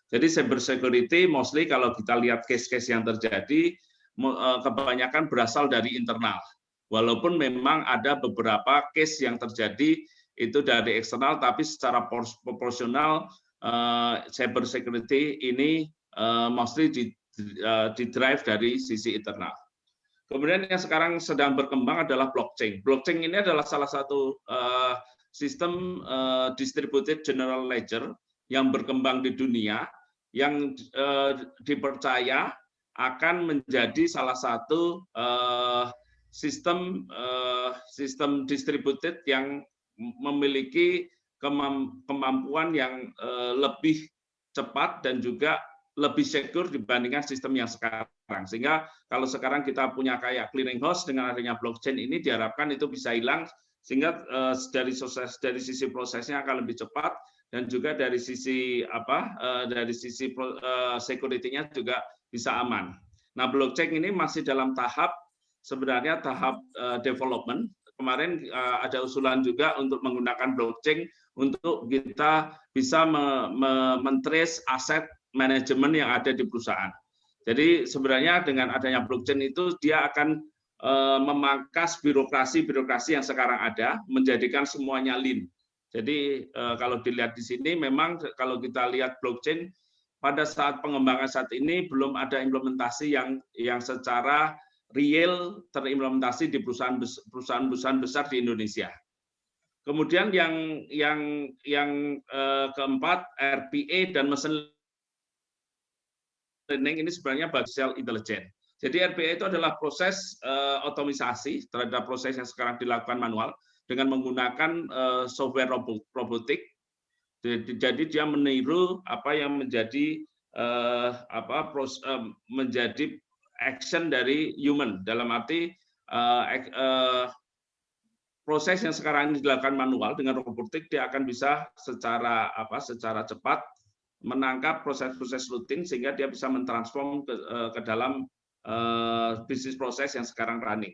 Jadi cyber security mostly kalau kita lihat case-case yang terjadi kebanyakan berasal dari internal. Walaupun memang ada beberapa case yang terjadi itu dari eksternal, tapi secara proporsional cyber security ini mostly di drive dari sisi internal. Kemudian yang sekarang sedang berkembang adalah blockchain. Blockchain ini adalah salah satu sistem distributed general ledger yang berkembang di dunia, yang dipercaya akan menjadi salah satu sistem distributed yang memiliki kemampuan yang lebih cepat dan juga lebih secure dibandingkan sistem yang sekarang. Sehingga kalau sekarang kita punya kayak clearing house, dengan adanya blockchain ini diharapkan itu bisa hilang, sehingga dari sisi prosesnya akan lebih cepat dan juga dari sisi security-nya juga bisa aman. Nah, blockchain ini masih dalam tahap development. Kemarin ada usulan juga untuk menggunakan blockchain untuk kita bisa men-trace aset manajemen yang ada di perusahaan. Jadi sebenarnya dengan adanya blockchain itu dia akan memangkas birokrasi yang sekarang ada, menjadikan semuanya lean. Jadi kalau dilihat di sini memang kalau kita lihat blockchain pada saat pengembangan saat ini belum ada implementasi yang secara real terimplementasi di perusahaan besar di Indonesia. Kemudian yang keempat, RPA dan machine learning ini sebenarnya artificial intelligence. Jadi RPA itu adalah proses otomisasi terhadap proses yang sekarang dilakukan manual dengan menggunakan software robotik. Jadi dia meniru apa yang menjadi menjadi action dari human, dalam arti proses yang sekarang ini dilakukan manual dengan robotik dia akan bisa secara cepat menangkap proses-proses rutin sehingga dia bisa mentransform ke dalam bisnis proses yang sekarang running.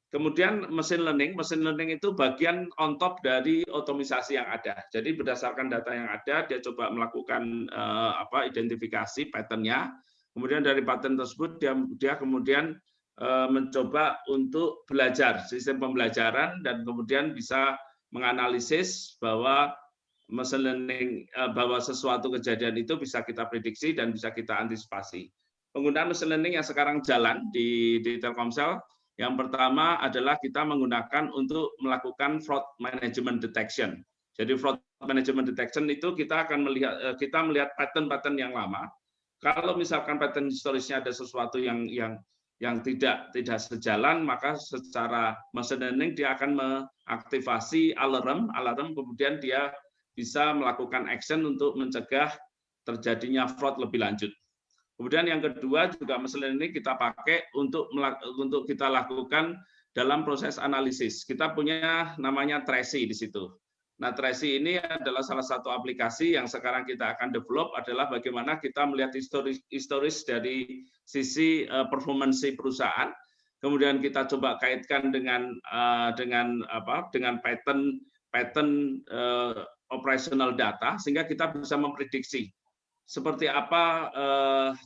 Kemudian machine learning itu bagian on top dari otomisasi yang ada. Jadi berdasarkan data yang ada dia coba melakukan identifikasi pattern-nya. Kemudian dari pattern tersebut dia kemudian mencoba untuk belajar sistem pembelajaran dan kemudian bisa menganalisis bahwa machine learning bahwa sesuatu kejadian itu bisa kita prediksi dan bisa kita antisipasi. Penggunaan machine learning yang sekarang jalan di Telkomsel yang pertama adalah kita menggunakan untuk melakukan fraud management detection. Jadi fraud management detection itu kita akan melihat pattern-pattern yang lama. Kalau misalkan pattern historisnya ada sesuatu yang tidak sejalan, maka secara machine learning dia akan mengaktifasi alarm, kemudian dia bisa melakukan action untuk mencegah terjadinya fraud lebih lanjut. Kemudian yang kedua juga machine learning kita pakai untuk kita lakukan dalam proses analisis. Kita punya namanya Tracy di situ. Nah, Tracy ini adalah salah satu aplikasi yang sekarang kita akan develop adalah bagaimana kita melihat historis dari sisi performance perusahaan. Kemudian kita coba kaitkan dengan pattern operational data sehingga kita bisa memprediksi seperti apa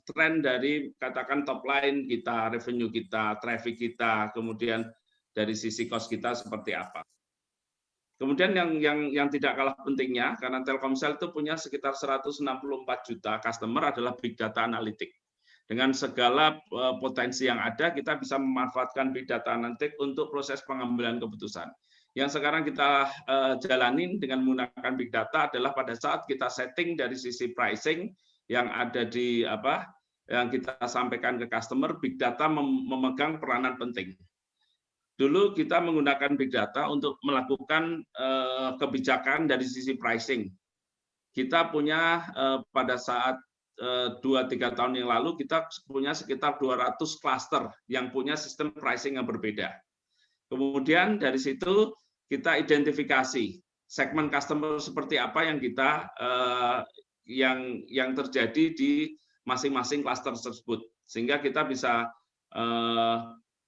tren dari katakan top line kita, revenue kita, traffic kita, kemudian dari sisi cost kita seperti apa. Kemudian yang tidak kalah pentingnya, karena Telkomsel itu punya sekitar 164 juta customer adalah big data analytic. Dengan segala potensi yang ada, kita bisa memanfaatkan big data analytic untuk proses pengambilan keputusan. Yang sekarang kita jalanin dengan menggunakan big data adalah pada saat kita setting dari sisi pricing yang ada yang kita sampaikan ke customer, big data memegang peranan penting. Dulu kita menggunakan big data untuk melakukan kebijakan dari sisi pricing. Kita punya pada saat 2-3 tahun yang lalu kita punya sekitar 200 cluster yang punya sistem pricing yang berbeda. Kemudian dari situ kita identifikasi segmen customer seperti apa yang kita yang terjadi di masing-masing cluster tersebut, sehingga kita bisa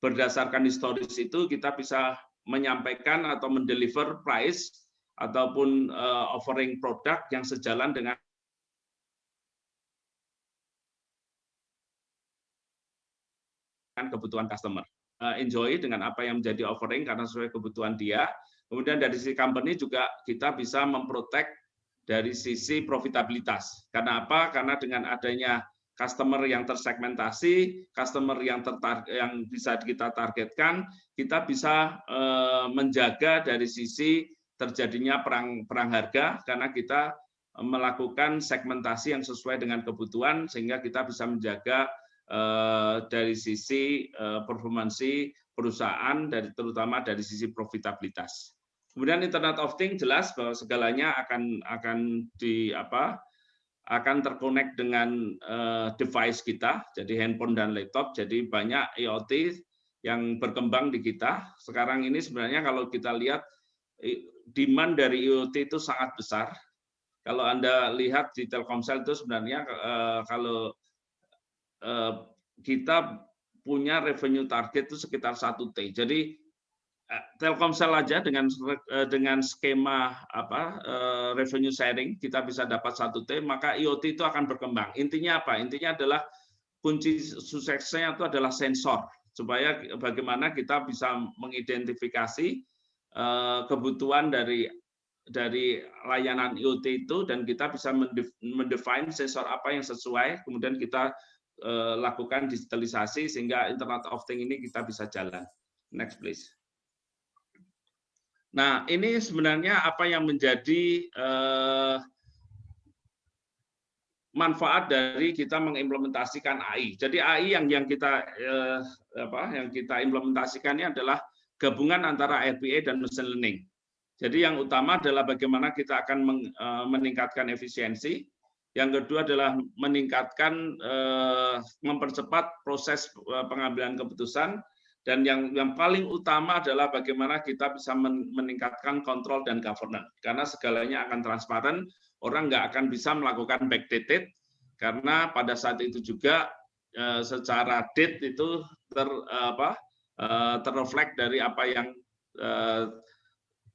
berdasarkan historis itu kita bisa menyampaikan atau mendeliver price ataupun offering produk yang sejalan dengan kebutuhan customer. Enjoy dengan apa yang menjadi offering karena sesuai kebutuhan dia. Kemudian dari sisi company juga kita bisa memprotek dari sisi profitabilitas. Karena apa? Karena dengan adanya customer yang tersegmentasi, customer yang bisa kita targetkan, kita bisa menjaga dari sisi terjadinya perang harga karena kita melakukan segmentasi yang sesuai dengan kebutuhan sehingga kita bisa menjaga dari sisi performansi perusahaan terutama dari sisi profitabilitas. Kemudian Internet of Things jelas bahwa segalanya akan terkonek dengan device kita, jadi handphone dan laptop. Jadi banyak IoT yang berkembang di kita. Sekarang ini sebenarnya kalau kita lihat demand dari IoT itu sangat besar. Kalau Anda lihat di Telkomsel itu sebenarnya kalau kita punya revenue target itu sekitar 1T. Jadi Telkomsel aja dengan skema revenue sharing kita bisa dapat 1T, maka IoT itu akan berkembang. Intinya apa? Intinya adalah kunci suksesnya itu adalah sensor, supaya bagaimana kita bisa mengidentifikasi kebutuhan dari dari layanan IoT itu, dan kita bisa mendefine sensor apa yang sesuai, kemudian kita lakukan digitalisasi sehingga Internet of Things ini kita bisa jalan. Next please. Nah, ini sebenarnya apa yang menjadi manfaat dari kita mengimplementasikan AI. Jadi AI yang kita implementasikan ini adalah gabungan antara RPA dan machine learning. Jadi yang utama adalah bagaimana kita akan meningkatkan efisiensi. Yang kedua adalah meningkatkan, mempercepat proses pengambilan keputusan. Dan yang paling utama adalah bagaimana kita bisa meningkatkan kontrol dan governance. Karena segalanya akan transparan, orang nggak akan bisa melakukan backdated, karena pada saat itu juga secara date itu terreflect dari apa yang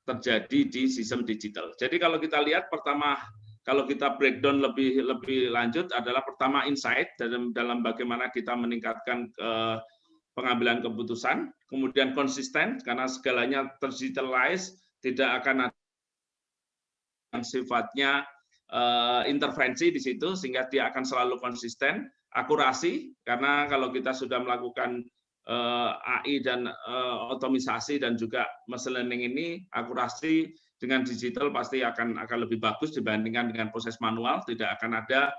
terjadi di sistem digital. Jadi kalau kita lihat pertama, kalau kita breakdown lebih lanjut adalah pertama insight dalam bagaimana kita meningkatkan pengambilan keputusan, kemudian konsisten karena segalanya terdigitalize, tidak akan ada yang sifatnya intervensi di situ sehingga dia akan selalu konsisten, akurasi karena kalau kita sudah melakukan AI dan otomisasi dan juga machine learning ini, akurasi dengan digital pasti akan lebih bagus dibandingkan dengan proses manual. Tidak akan ada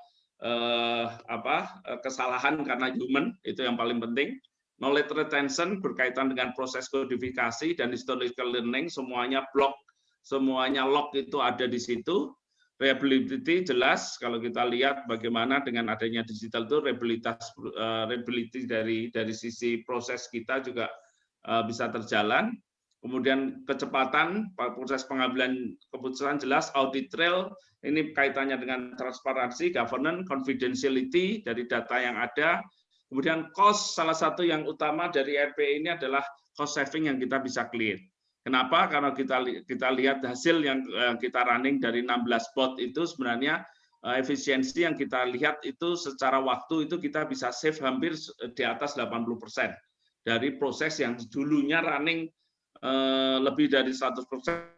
kesalahan karena human, itu yang paling penting. Knowledge retention berkaitan dengan proses kodifikasi dan historical learning, semuanya blok, semuanya log itu ada di situ. Reliability jelas, kalau kita lihat bagaimana dengan adanya digital itu reliability dari sisi proses kita juga bisa terjalan. Kemudian kecepatan proses pengambilan keputusan jelas, audit trail ini kaitannya dengan transparansi, governance, confidentiality dari data yang ada. Kemudian cost, salah satu yang utama dari RPA ini adalah cost saving yang kita bisa clear. Kenapa? Karena kita lihat hasil yang kita running dari 16 bot itu sebenarnya efisiensi yang kita lihat itu secara waktu itu kita bisa save hampir di atas 80% dari proses yang dulunya running lebih dari 100%.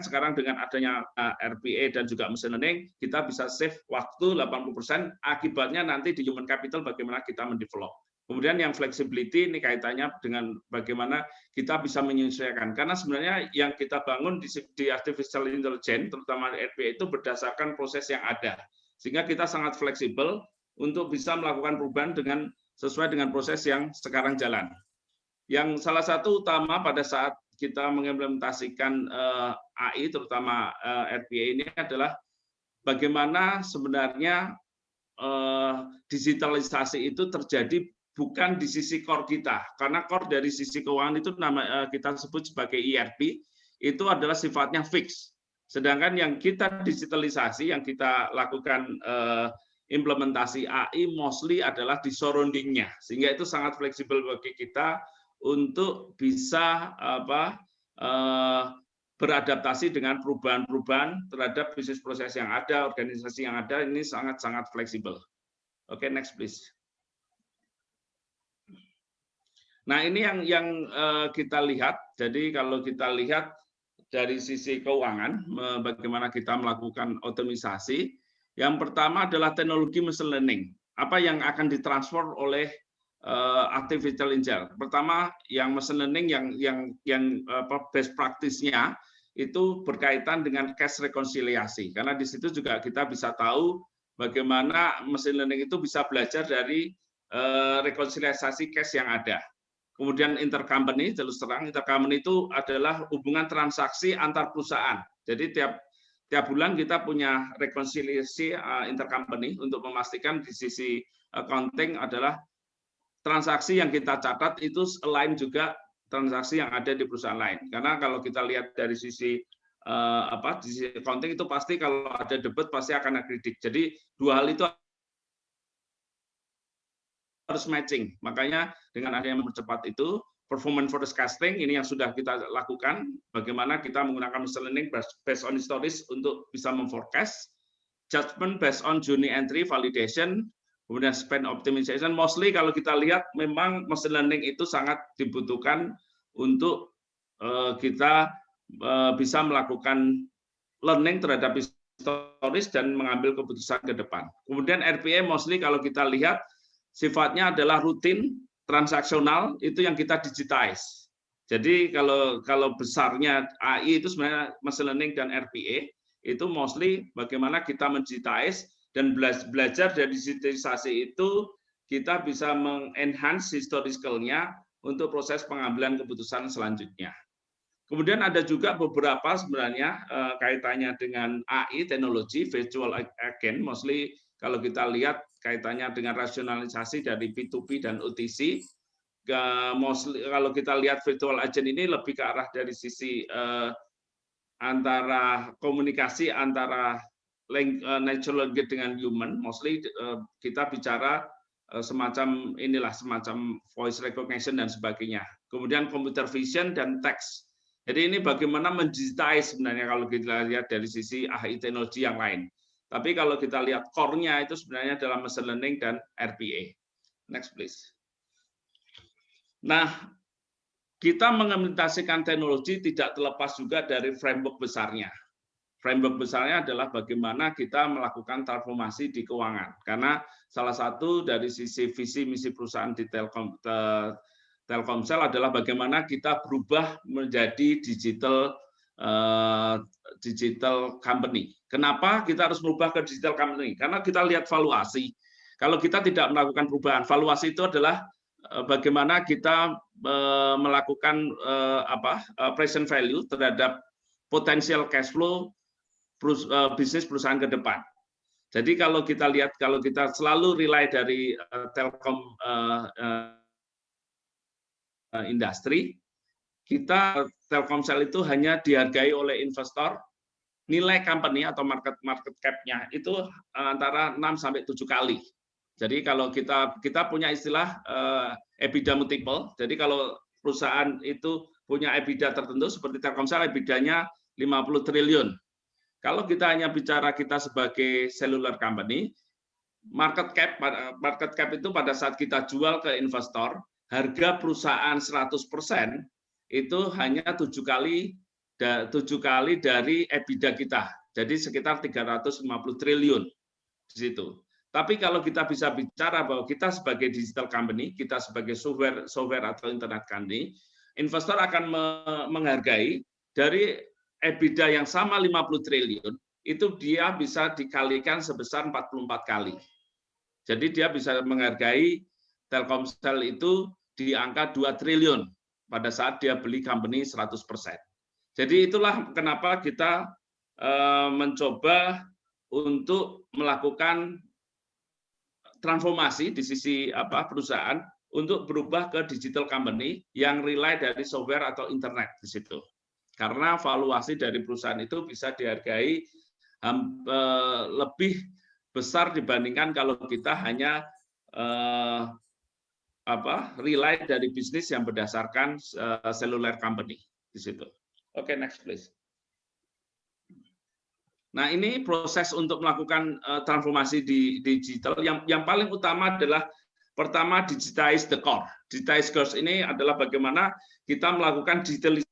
Sekarang dengan adanya RPA dan juga machine learning, kita bisa save waktu 80%, akibatnya nanti di human capital bagaimana kita mendevelop. Kemudian yang flexibility ini kaitannya dengan bagaimana kita bisa menyesuaikan. Karena sebenarnya yang kita bangun di artificial intelligence, terutama RPA itu berdasarkan proses yang ada. Sehingga kita sangat fleksibel untuk bisa melakukan perubahan sesuai dengan proses yang sekarang jalan. Yang salah satu utama pada saat kita mengimplementasikan AI, terutama RPA ini adalah bagaimana sebenarnya digitalisasi itu terjadi bukan di sisi core kita, karena core dari sisi keuangan itu kita sebut sebagai ERP, itu adalah sifatnya fix. Sedangkan yang kita digitalisasi, yang kita lakukan implementasi AI mostly adalah di surrounding-nya, sehingga itu sangat fleksibel bagi kita untuk bisa beradaptasi dengan perubahan-perubahan terhadap bisnis proses yang ada, organisasi yang ada, ini sangat-sangat fleksibel. Oke, next please. Nah, ini yang kita lihat. Jadi kalau kita lihat dari sisi keuangan, bagaimana kita melakukan otomisasi, yang pertama adalah teknologi machine learning. Apa yang akan ditransfer oleh artificial intelligence? Pertama, yang machine learning yang best practice-nya itu berkaitan dengan cache rekonsiliasi. Karena di situ juga kita bisa tahu bagaimana machine learning itu bisa belajar dari rekonsiliasi cache yang ada. Kemudian intercompany, terus terang intercompany itu adalah hubungan transaksi antar perusahaan. Jadi tiap bulan kita punya rekonsiliasi intercompany untuk memastikan di sisi accounting adalah transaksi yang kita catat itu align juga transaksi yang ada di perusahaan lain. Karena kalau kita lihat dari sisi di sisi accounting itu pasti kalau ada debit pasti akan ada kredit. Jadi dua hal itu harus matching. Makanya dengan adanya mempercepat itu, performance forecasting ini yang sudah kita lakukan, bagaimana kita menggunakan machine learning based on stories untuk bisa memforecast, judgment based on journey entry validation, kemudian spend optimization. Mostly kalau kita lihat memang machine learning itu sangat dibutuhkan untuk kita bisa melakukan learning terhadap historis dan mengambil keputusan ke depan. Kemudian RPA mostly kalau kita lihat sifatnya adalah rutin, transaksional, itu yang kita digitize. Jadi kalau besarnya AI itu sebenarnya machine learning dan RPA itu mostly bagaimana kita mendigitize dan belajar dari digitalisasi itu kita bisa mengenhance historicalnya untuk proses pengambilan keputusan selanjutnya. Kemudian ada juga beberapa sebenarnya kaitannya dengan AI, teknologi, virtual agent, mostly kalau kita lihat kaitannya dengan rasionalisasi dari P2P dan OTC. Mostly, kalau kita lihat virtual agent ini lebih ke arah dari sisi antara komunikasi antara natural language dengan human, mostly kita bicara semacam voice recognition dan sebagainya. Kemudian computer vision dan text. Jadi ini bagaimana mendigitize sebenarnya kalau kita lihat dari sisi AI teknologi yang lain. Tapi kalau kita lihat core-nya itu sebenarnya adalah machine learning dan RPA. Next please. Nah, kita mengimplementasikan teknologi tidak terlepas juga dari framework besarnya. Framework besarnya adalah bagaimana kita melakukan transformasi di keuangan. Karena salah satu dari sisi visi misi perusahaan di Telkomsel adalah bagaimana kita berubah menjadi digital company. Kenapa kita harus berubah ke digital company? Karena kita lihat valuasi. Kalau kita tidak melakukan perubahan, valuasi itu adalah bagaimana kita melakukan present value terhadap potensial cash flow bisnis perusahaan ke depan. Jadi kalau kita lihat, kalau kita selalu rely dari Telkom industri, kita Telkomsel itu hanya dihargai oleh investor, nilai company atau market cap-nya itu antara 6 sampai 7 kali. Jadi kalau kita punya istilah EBITDA multiple, jadi kalau perusahaan itu punya EBITDA tertentu seperti Telkomsel, EBITDA-nya 50 triliun. Kalau kita hanya bicara kita sebagai cellular company, market cap itu pada saat kita jual ke investor, harga perusahaan 100% itu hanya 7 kali dari EBITDA kita. Jadi sekitar 350 triliun di situ. Tapi kalau kita bisa bicara bahwa kita sebagai digital company, kita sebagai software atau internet company, investor akan menghargai dari EBITDA yang sama 50 triliun, itu dia bisa dikalikan sebesar 44 kali. Jadi dia bisa menghargai Telkomsel itu di angka 2 triliun pada saat dia beli company 100%. Jadi itulah kenapa kita mencoba untuk melakukan transformasi di sisi perusahaan untuk berubah ke digital company yang rely dari software atau internet di situ. Karena valuasi dari perusahaan itu bisa dihargai lebih besar dibandingkan kalau kita hanya rely dari bisnis yang berdasarkan cellular company di situ. Oke, next please. Nah, ini proses untuk melakukan transformasi di digital yang paling utama adalah pertama digitize the core. Digitize core ini adalah bagaimana kita melakukan digitalisasi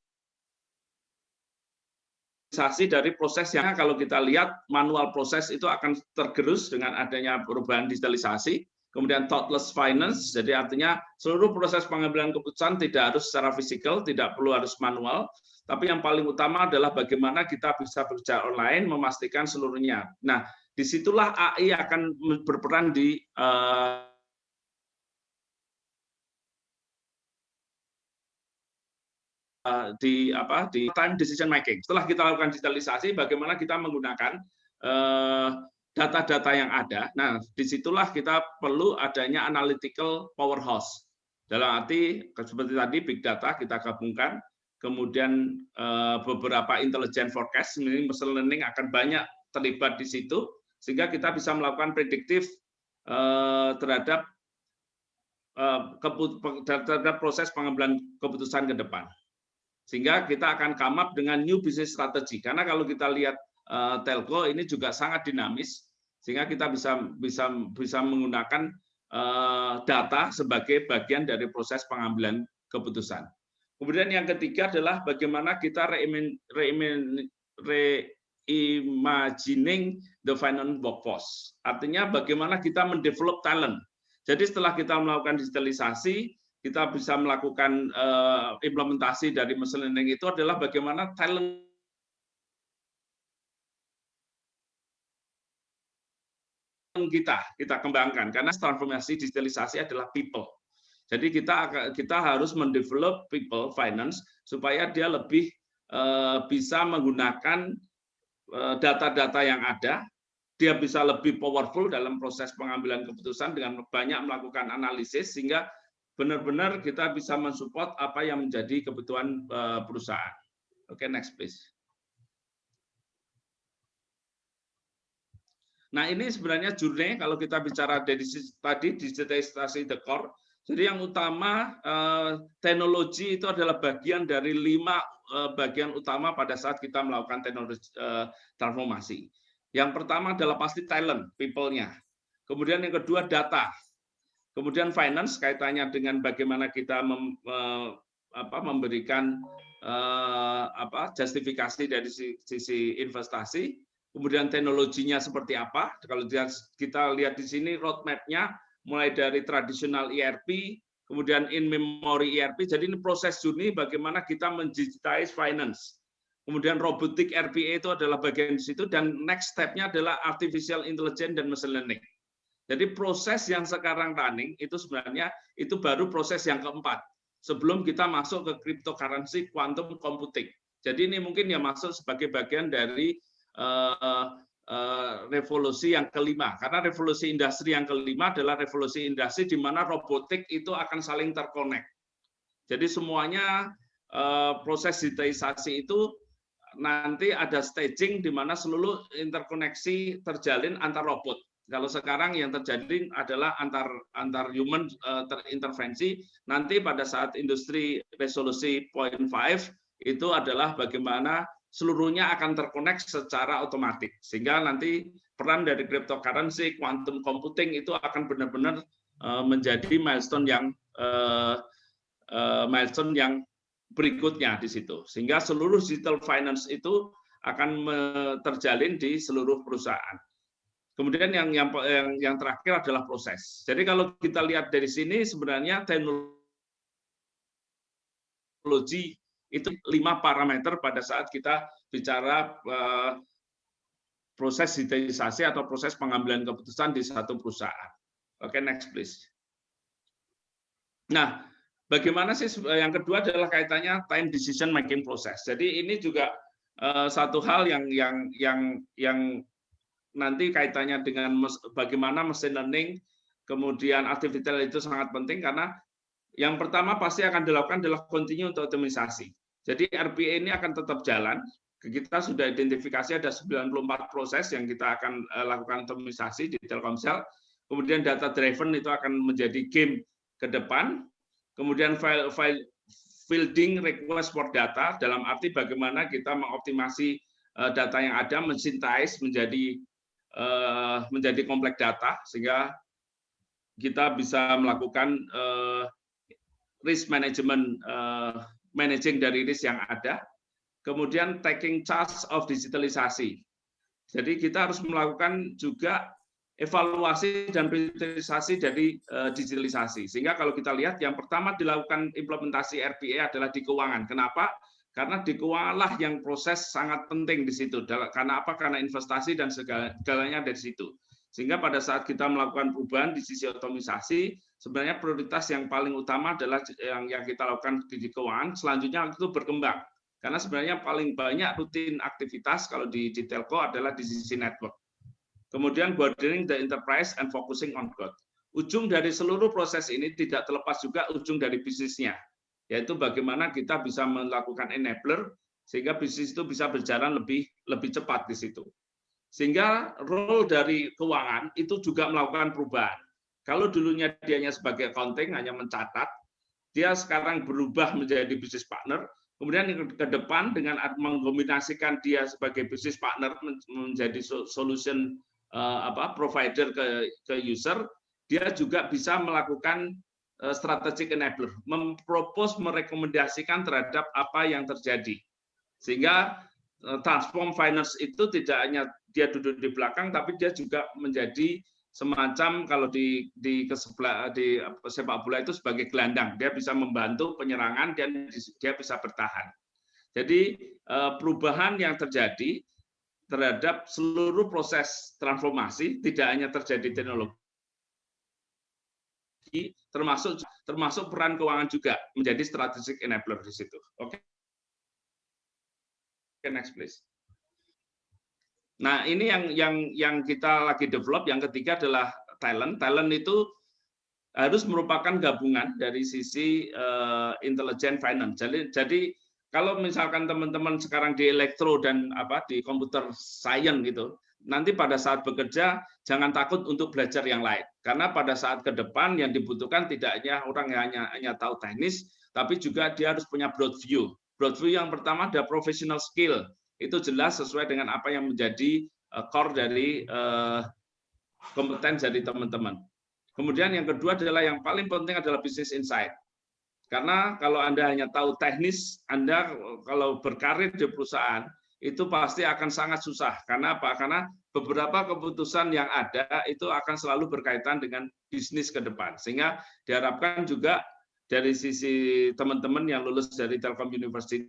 dari proses yang kalau kita lihat manual proses itu akan tergerus dengan adanya perubahan digitalisasi. Kemudian touchless finance, jadi artinya seluruh proses pengambilan keputusan tidak harus secara fisikal, tidak perlu harus manual, tapi yang paling utama adalah bagaimana kita bisa bekerja online, memastikan seluruhnya. Nah, disitulah AI akan berperan di time decision making. Setelah kita lakukan digitalisasi, bagaimana kita menggunakan data-data yang ada. Nah, disitulah kita perlu adanya analytical powerhouse. Dalam arti seperti tadi big data kita gabungkan, kemudian beberapa intelligent forecast, ini machine learning akan banyak terlibat di situ, sehingga kita bisa melakukan prediktif terhadap proses pengambilan keputusan ke depan. Sehingga kita akan come up dengan new business strategy. Karena kalau kita lihat telco ini juga sangat dinamis, sehingga kita bisa menggunakan data sebagai bagian dari proses pengambilan keputusan. Kemudian yang ketiga adalah bagaimana kita reimagining the finance workforce. Artinya bagaimana kita mendevelop talent. Jadi setelah kita melakukan digitalisasi, kita bisa melakukan implementasi dari machine learning itu adalah bagaimana talent kita kembangkan, karena transformasi digitalisasi adalah people. Jadi kita harus mendevelop people finance supaya dia lebih bisa menggunakan data-data yang ada, dia bisa lebih powerful dalam proses pengambilan keputusan dengan banyak melakukan analisis, sehingga benar-benar kita bisa mensupport apa yang menjadi kebutuhan perusahaan. Oke, next please. Nah, ini sebenarnya journey kalau kita bicara dari tadi digitalisasi the core. Jadi yang utama teknologi itu adalah bagian dari 5 bagian utama pada saat kita melakukan teknologi transformasi. Yang pertama adalah pasti talent, people-nya. Kemudian yang kedua data. Kemudian finance kaitannya dengan bagaimana kita memberikan justifikasi dari sisi investasi. Kemudian teknologinya seperti apa? Kalau kita lihat di sini roadmap-nya mulai dari tradisional ERP, kemudian in-memory ERP. Jadi ini proses journey bagaimana kita mendigitize finance. Kemudian robotic RPA itu adalah bagian di situ, dan next step-nya adalah artificial intelligence dan machine learning. Jadi proses yang sekarang running itu sebenarnya itu baru proses yang keempat. Sebelum kita masuk ke cryptocurrency, quantum computing. Jadi ini mungkin ya masuk sebagai bagian dari revolusi yang kelima, karena revolusi industri yang kelima adalah revolusi industri di mana robotik itu akan saling terkonek. Jadi semuanya proses digitalisasi itu nanti ada staging di mana seluruh interkoneksi terjalin antar robot. Kalau sekarang yang terjadi adalah antar human terintervensi. Nanti pada saat industri resolusi 0.5 itu adalah bagaimana seluruhnya akan terkonek secara otomatis, sehingga nanti peran dari cryptocurrency, quantum computing itu akan benar-benar menjadi milestone yang berikutnya di situ, sehingga seluruh digital finance itu akan terjalin di seluruh perusahaan. Kemudian yang terakhir adalah proses. Jadi kalau kita lihat dari sini sebenarnya teknologi itu 5 parameter pada saat kita bicara proses digitalisasi atau proses pengambilan keputusan di satu perusahaan. Oke, next please. Nah, bagaimana sih yang kedua adalah kaitannya time decision making process. Jadi ini juga satu hal yang nanti kaitannya dengan bagaimana machine learning, kemudian artificial itu sangat penting, karena yang pertama pasti akan dilakukan adalah continuous optimisasi. Jadi RPA ini akan tetap jalan. Kita sudah identifikasi ada 94 proses yang kita akan lakukan optimisasi di Telkomsel. Kemudian data driven itu akan menjadi game ke depan. Kemudian fielding request for data, dalam arti bagaimana kita mengoptimasi data yang ada, mensinthesize menjadi kompleks data, sehingga kita bisa melakukan risk management, managing dari risk yang ada. Kemudian taking charge of digitalisasi. Jadi kita harus melakukan juga evaluasi dan priorisasi dari digitalisasi. Sehingga kalau kita lihat yang pertama dilakukan implementasi RPA adalah di keuangan. Kenapa? Karena di keuanganlah yang proses sangat penting di situ. Karena apa? Karena investasi dan segalanya dari situ. Sehingga pada saat kita melakukan perubahan di sisi otomisasi, sebenarnya prioritas yang paling utama adalah yang kita lakukan di keuangan. Selanjutnya itu berkembang. Karena sebenarnya paling banyak rutin aktivitas kalau di telco adalah di sisi network. Kemudian broadening the enterprise and focusing on growth. Ujung dari seluruh proses ini tidak terlepas juga ujung dari bisnisnya, yaitu bagaimana kita bisa melakukan enabler sehingga bisnis itu bisa berjalan lebih cepat di situ. Sehingga role dari keuangan itu juga melakukan perubahan. Kalau dulunya dianya sebagai accounting hanya mencatat, dia sekarang berubah menjadi business partner. Kemudian ke depan dengan mengkombinasikan dia sebagai business partner menjadi solution provider ke user, dia juga bisa melakukan strategic enabler, mempropos, merekomendasikan terhadap apa yang terjadi. Sehingga transform finance itu tidak hanya dia duduk di belakang, tapi dia juga menjadi semacam kalau di sepak bola itu sebagai gelandang. Dia bisa membantu penyerangan dan dia bisa bertahan. Jadi perubahan yang terjadi terhadap seluruh proses transformasi tidak hanya terjadi teknologi, termasuk peran keuangan juga menjadi strategic enabler di situ. Oke. Next please. Nah, ini yang kita lagi develop. Yang ketiga adalah talent. Talent itu harus merupakan gabungan dari sisi intelligent finance. Jadi kalau misalkan teman-teman sekarang di elektro dan di computer science gitu, nanti pada saat bekerja jangan takut untuk belajar yang lain. Karena pada saat ke depan yang dibutuhkan tidak hanya orang yang hanya tahu teknis, tapi juga dia harus punya broad view. Broad view yang pertama ada professional skill. Itu jelas sesuai dengan apa yang menjadi core dari kompetensi dari teman-teman. Kemudian yang kedua adalah yang paling penting adalah business insight. Karena kalau Anda hanya tahu teknis, Anda kalau berkarir di perusahaan, itu pasti akan sangat susah. Karena apa? Karena beberapa keputusan yang ada itu akan selalu berkaitan dengan bisnis ke depan. Sehingga diharapkan juga dari sisi teman-teman yang lulus dari Telkom University,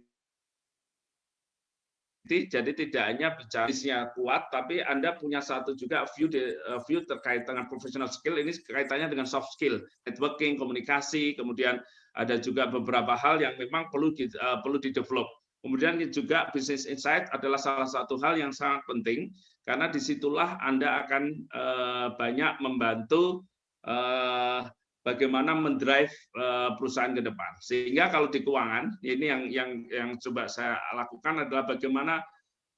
jadi tidak hanya bicara kuat, tapi Anda punya satu juga view terkait dengan professional skill. Ini kaitannya dengan soft skill, networking, komunikasi, kemudian ada juga beberapa hal yang memang perlu di-develop. Kemudian juga business insight adalah salah satu hal yang sangat penting, karena disitulah Anda akan banyak membantu bagaimana mendrive perusahaan ke depan. Sehingga kalau di keuangan, ini yang coba saya lakukan adalah bagaimana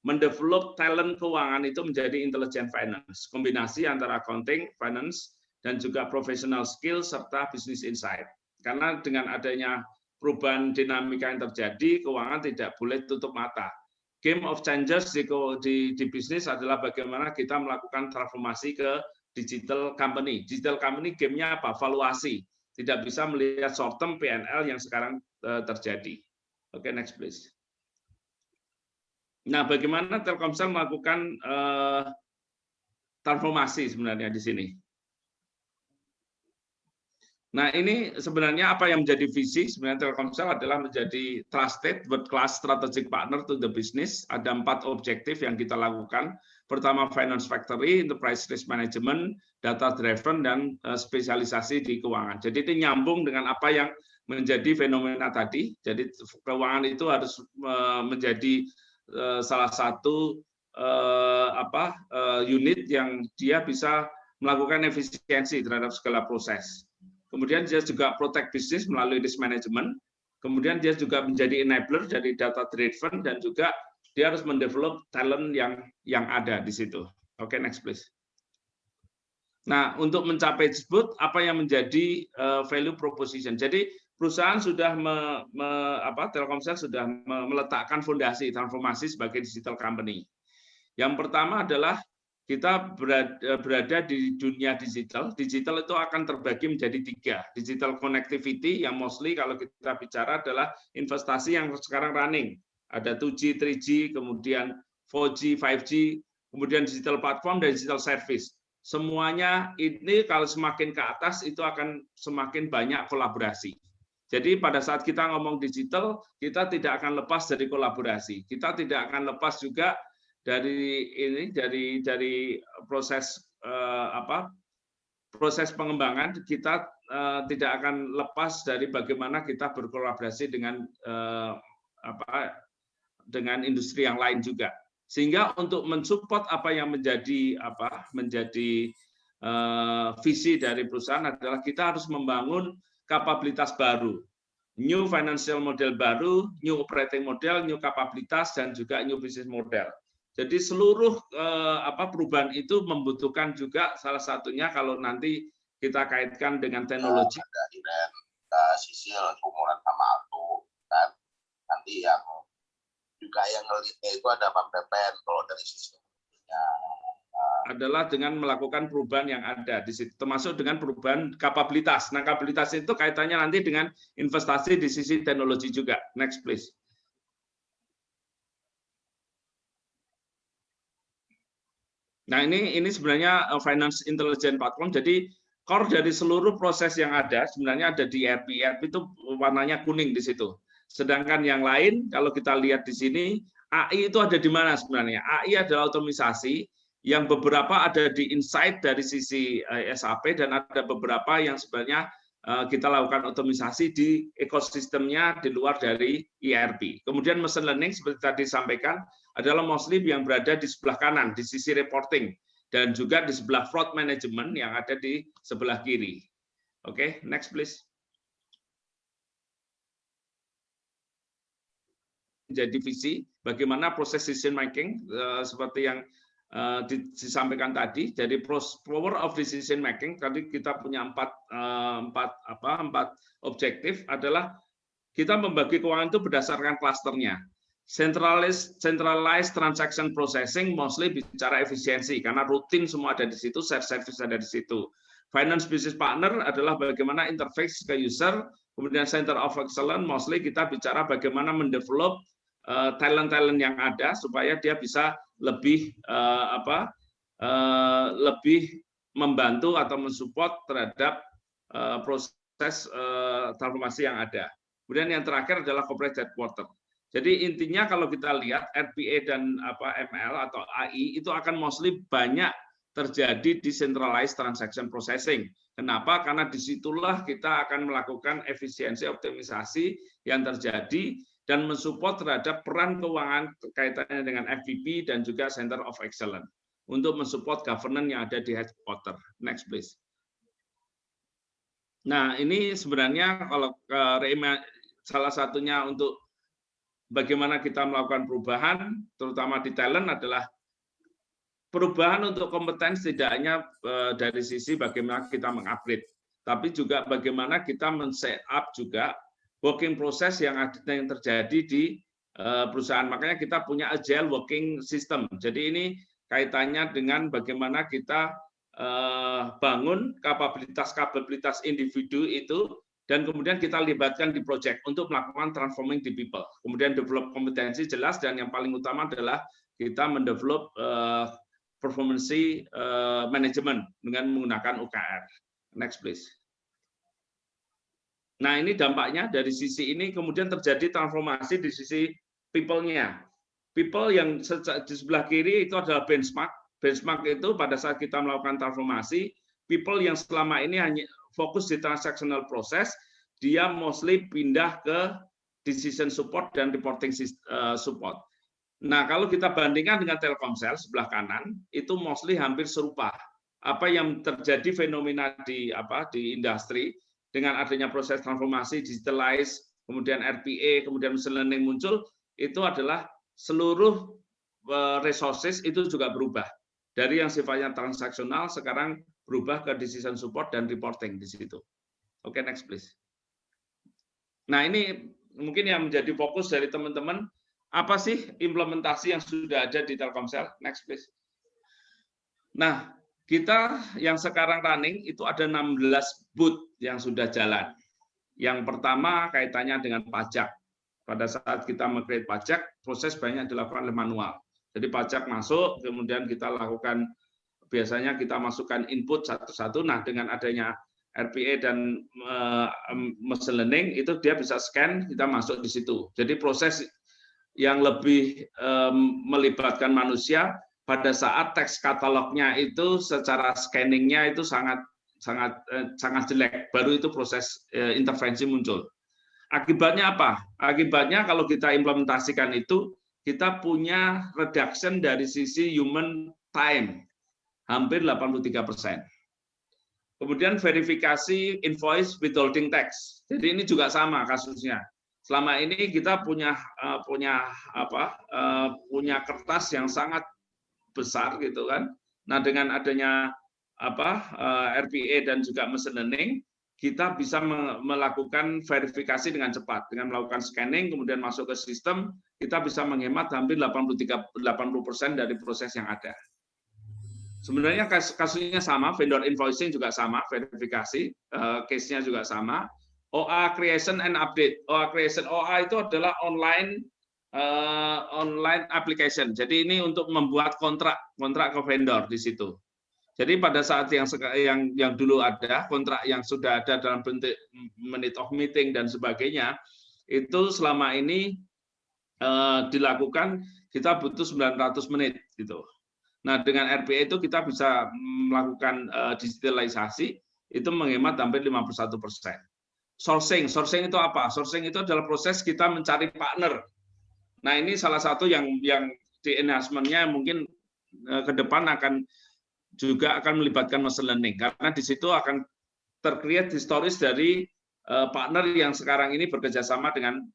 mendevelop talent keuangan itu menjadi intelligent finance. Kombinasi antara accounting, finance, dan juga professional skill serta business insight. Karena dengan adanya perubahan dinamika yang terjadi, keuangan tidak boleh tutup mata. Game of changers di bisnis adalah bagaimana kita melakukan transformasi ke digital company. Digital company game-nya apa? Valuasi. Tidak bisa melihat short term P&L yang sekarang terjadi. Oke, next please. Nah, bagaimana Telkomsel melakukan transformasi sebenarnya di sini? Nah, ini sebenarnya apa yang menjadi visi sebenarnya Telkomsel adalah menjadi trusted world class strategic partner to the business. Ada 4 objektif yang kita lakukan. Pertama, finance factory, enterprise risk management, data driven, dan spesialisasi di keuangan. Jadi itu nyambung dengan apa yang menjadi fenomena tadi. Jadi keuangan itu harus menjadi salah satu unit yang dia bisa melakukan efisiensi terhadap segala proses. Kemudian dia juga protect business melalui risk management. Kemudian dia juga menjadi enabler dari data driven, dan juga dia harus mendevelop talent yang ada di situ. Oke, next please. Nah, untuk mencapai tersebut, apa yang menjadi value proposition? Jadi perusahaan sudah Telkomsel sudah meletakkan fondasi transformasi sebagai digital company. Yang pertama adalah kita berada di dunia digital. Digital itu akan terbagi menjadi 3. Digital connectivity yang mostly kalau kita bicara adalah investasi yang sekarang running. Ada 2G, 3G, kemudian 4G, 5G, kemudian digital platform dan digital service. Semuanya ini kalau semakin ke atas itu akan semakin banyak kolaborasi. Jadi pada saat kita ngomong digital, kita tidak akan lepas dari kolaborasi. Kita tidak akan lepas juga dari proses proses pengembangan. Kita tidak akan lepas dari bagaimana kita berkolaborasi dengan industri yang lain juga. Sehingga untuk mensupport apa yang menjadi visi dari perusahaan adalah kita harus membangun kapabilitas baru, new financial model baru, new operating model, new kapabilitas, dan juga new business model. Jadi seluruh perubahan itu membutuhkan juga salah satunya kalau nanti kita kaitkan dengan teknologi.
Ada Iren, Sisil, umuran sama Altu, kan? Nanti yang juga yang ngelitnya itu ada Bang Pepen kalau dari sistemnya
adalah dengan melakukan perubahan yang ada di situ, termasuk dengan perubahan kapabilitas. Nah, kapabilitas itu kaitannya nanti dengan investasi di sisi teknologi juga. Next, please. Nah, ini sebenarnya Finance Intelligence Platform. Jadi, core dari seluruh proses yang ada sebenarnya ada di ERP. ERP itu warnanya kuning di situ. Sedangkan yang lain, kalau kita lihat di sini, AI itu ada di mana sebenarnya? AI adalah otomisasi yang beberapa ada di insight dari sisi SAP dan ada beberapa yang sebenarnya kita lakukan otomisasi di ekosistemnya di luar dari ERP. Kemudian machine learning seperti tadi disampaikan adalah mostly yang berada di sebelah kanan di sisi reporting dan juga di sebelah fraud management yang ada di sebelah kiri. Oke, next please. Jadi visi bagaimana proses decision making seperti yang disampaikan tadi. Jadi power of decision making tadi kita punya empat objektif adalah kita membagi keuangan itu berdasarkan klasternya. Centralized transaction processing mostly bicara efisiensi karena rutin semua ada di situ, shared service ada di situ. Finance business partner adalah bagaimana interface ke user, kemudian center of excellence mostly kita bicara bagaimana mendevelop talent-talent yang ada supaya dia bisa lebih lebih membantu atau mensupport terhadap proses transformasi yang ada. Kemudian yang terakhir adalah corporate headquarter. Jadi intinya kalau kita lihat RPA dan ML atau AI itu akan mostly banyak terjadi di centralized transaction processing. Kenapa? Karena disitulah kita akan melakukan efisiensi optimisasi yang terjadi dan mensupport terhadap peran keuangan kaitannya dengan FVP dan juga Center of Excellence untuk mensupport governance yang ada di headquarter. Next, please. Nah, ini sebenarnya kalau salah satunya untuk bagaimana kita melakukan perubahan, terutama di talent adalah perubahan untuk kompetensi tidak hanya dari sisi bagaimana kita mengupgrade, tapi juga bagaimana kita men-set up juga working process yang terjadi di perusahaan. Makanya kita punya agile working system. Jadi ini kaitannya dengan bagaimana kita bangun kapabilitas individu itu dan kemudian kita libatkan di project untuk melakukan transforming the people. Kemudian develop kompetensi jelas dan yang paling utama adalah kita mendevelop performance management dengan menggunakan OKR. Next please. Nah, ini dampaknya dari sisi ini kemudian terjadi transformasi di sisi people-nya. People yang di sebelah kiri itu adalah benchmark. Benchmark itu pada saat kita melakukan transformasi, people yang selama ini hanya fokus di transactional process, dia mostly pindah ke decision support dan reporting support. Nah, kalau kita bandingkan dengan Telkomsel sebelah kanan, itu mostly hampir serupa. Apa yang terjadi fenomena di industri dengan adanya proses transformasi digitalize, kemudian RPA, kemudian machine learning muncul, itu adalah seluruh resources itu juga berubah. Dari yang sifatnya transaksional sekarang berubah ke decision support dan reporting di situ. Oke, next please. Nah, ini mungkin yang menjadi fokus dari teman-teman, apa sih implementasi yang sudah ada di Telkomsel? Next please. Nah, kita yang sekarang running itu ada 16 booth yang sudah jalan. Yang pertama kaitannya dengan pajak. Pada saat kita meng-create pajak, proses banyak dilakukan oleh manual. Jadi pajak masuk, kemudian kita lakukan, biasanya kita masukkan input satu-satu. Nah, dengan adanya RPA dan machine learning, itu dia bisa scan, kita masuk di situ. Jadi proses yang lebih melibatkan manusia, pada saat teks katalognya itu secara scanningnya itu sangat jelek, baru itu proses intervensi muncul. Akibatnya apa? Akibatnya kalau kita implementasikan itu, kita punya reduction dari sisi human time, hampir 83%. Kemudian verifikasi invoice withholding tax. Jadi ini juga sama kasusnya. Selama ini kita punya kertas yang sangat besar gitu kan. Nah, dengan adanya RPA dan juga machine learning, kita bisa melakukan verifikasi dengan cepat dengan melakukan scanning kemudian masuk ke sistem, kita bisa menghemat hampir 80% dari proses yang ada. Sebenarnya kasusnya sama, vendor invoicing juga sama, verifikasi, case-nya juga sama. OA creation and update. OA creation, OA itu adalah online application. Jadi ini untuk membuat kontrak ke vendor di situ. Jadi pada saat yang dulu ada kontrak yang sudah ada dalam bentuk minute of meeting dan sebagainya, itu selama ini dilakukan kita butuh 900 menit gitu. Nah, dengan RPA itu kita bisa melakukan digitalisasi, itu menghemat hampir 51%. Sourcing itu apa? Sourcing itu adalah proses kita mencari partner. Nah, ini salah satu yang di enhancement-nya mungkin ke depan akan melibatkan machine learning, karena di situ akan tercreate historis dari partner yang sekarang ini bekerja sama dengan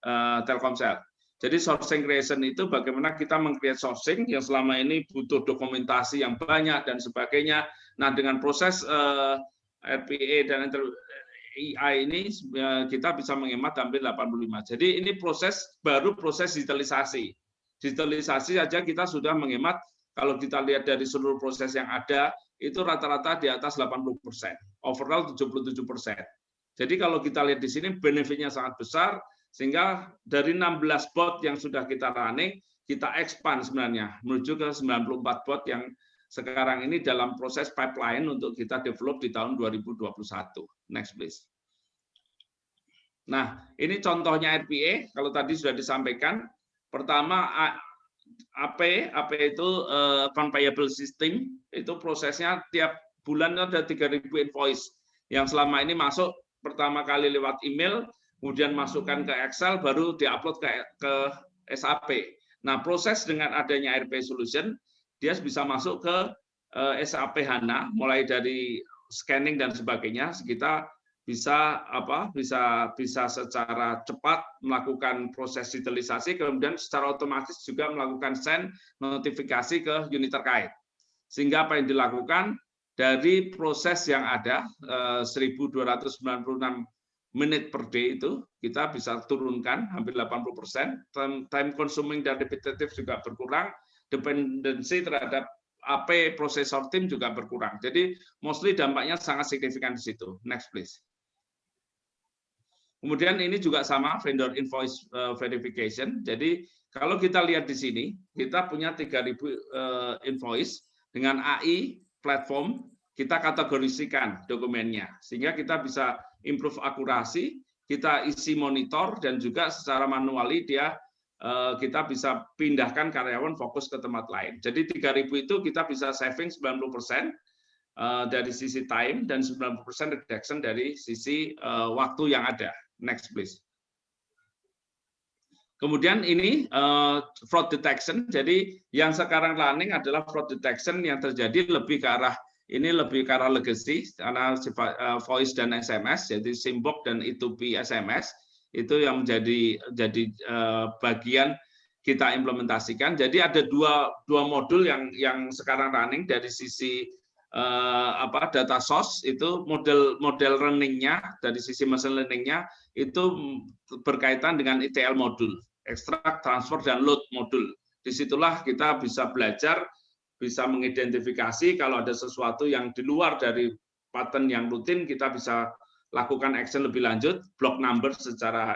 Telkomsel. Jadi sourcing creation itu bagaimana kita meng-create sourcing yang selama ini butuh dokumentasi yang banyak dan sebagainya. Nah, dengan proses RPA dan AI ini kita bisa menghemat hampir 85. Jadi ini proses digitalisasi. Digitalisasi saja kita sudah menghemat, kalau kita lihat dari seluruh proses yang ada, itu rata-rata di atas 80%. Overall 77%. Jadi kalau kita lihat di sini benefitnya sangat besar, sehingga dari 16 bot yang sudah kita running, kita expand sebenarnya menuju ke 94 bot yang sekarang ini dalam proses pipeline untuk kita develop di tahun 2021. Next please. Nah, ini contohnya RPA, kalau tadi sudah disampaikan. Pertama, AP itu account payable system, itu prosesnya tiap bulan ada 3.000 invoice yang selama ini masuk pertama kali lewat email, kemudian masukkan ke Excel, baru diupload ke SAP. Nah, proses dengan adanya RPA Solution, dia bisa masuk ke SAP HANA, mulai dari scanning dan sebagainya, kita bisa secara cepat melakukan proses digitalisasi, kemudian secara otomatis juga melakukan send notifikasi ke unit terkait. Sehingga apa yang dilakukan dari proses yang ada 1.296 menit per day itu kita bisa turunkan hampir 80%. Time consuming dan repetitive juga berkurang. Dependensi terhadap AP processor team juga berkurang. Jadi mostly dampaknya sangat signifikan di situ. Next please. Kemudian ini juga sama vendor invoice verification. Jadi kalau kita lihat di sini, kita punya 3.000 invoice dengan AI platform, kita kategorisikan dokumennya sehingga kita bisa improve akurasi, kita isi monitor, dan juga secara manuali kita bisa pindahkan karyawan fokus ke tempat lain. Jadi 3.000 itu kita bisa saving 90% dari sisi time dan 90% reduction dari sisi waktu yang ada. Next please. Kemudian ini fraud detection. Jadi yang sekarang running adalah fraud detection yang terjadi lebih ke arah legacy, karena voice dan SMS, jadi Simbok dan E2P SMS itu yang menjadi bagian kita implementasikan. Jadi ada dua modul yang sekarang running dari sisi data source, itu model runningnya dari sisi machine learningnya itu berkaitan dengan ETL modul, extract, transfer, dan load modul. Disitulah kita bisa belajar, bisa mengidentifikasi kalau ada sesuatu yang di luar dari pattern yang rutin, kita bisa lakukan action lebih lanjut, block number secara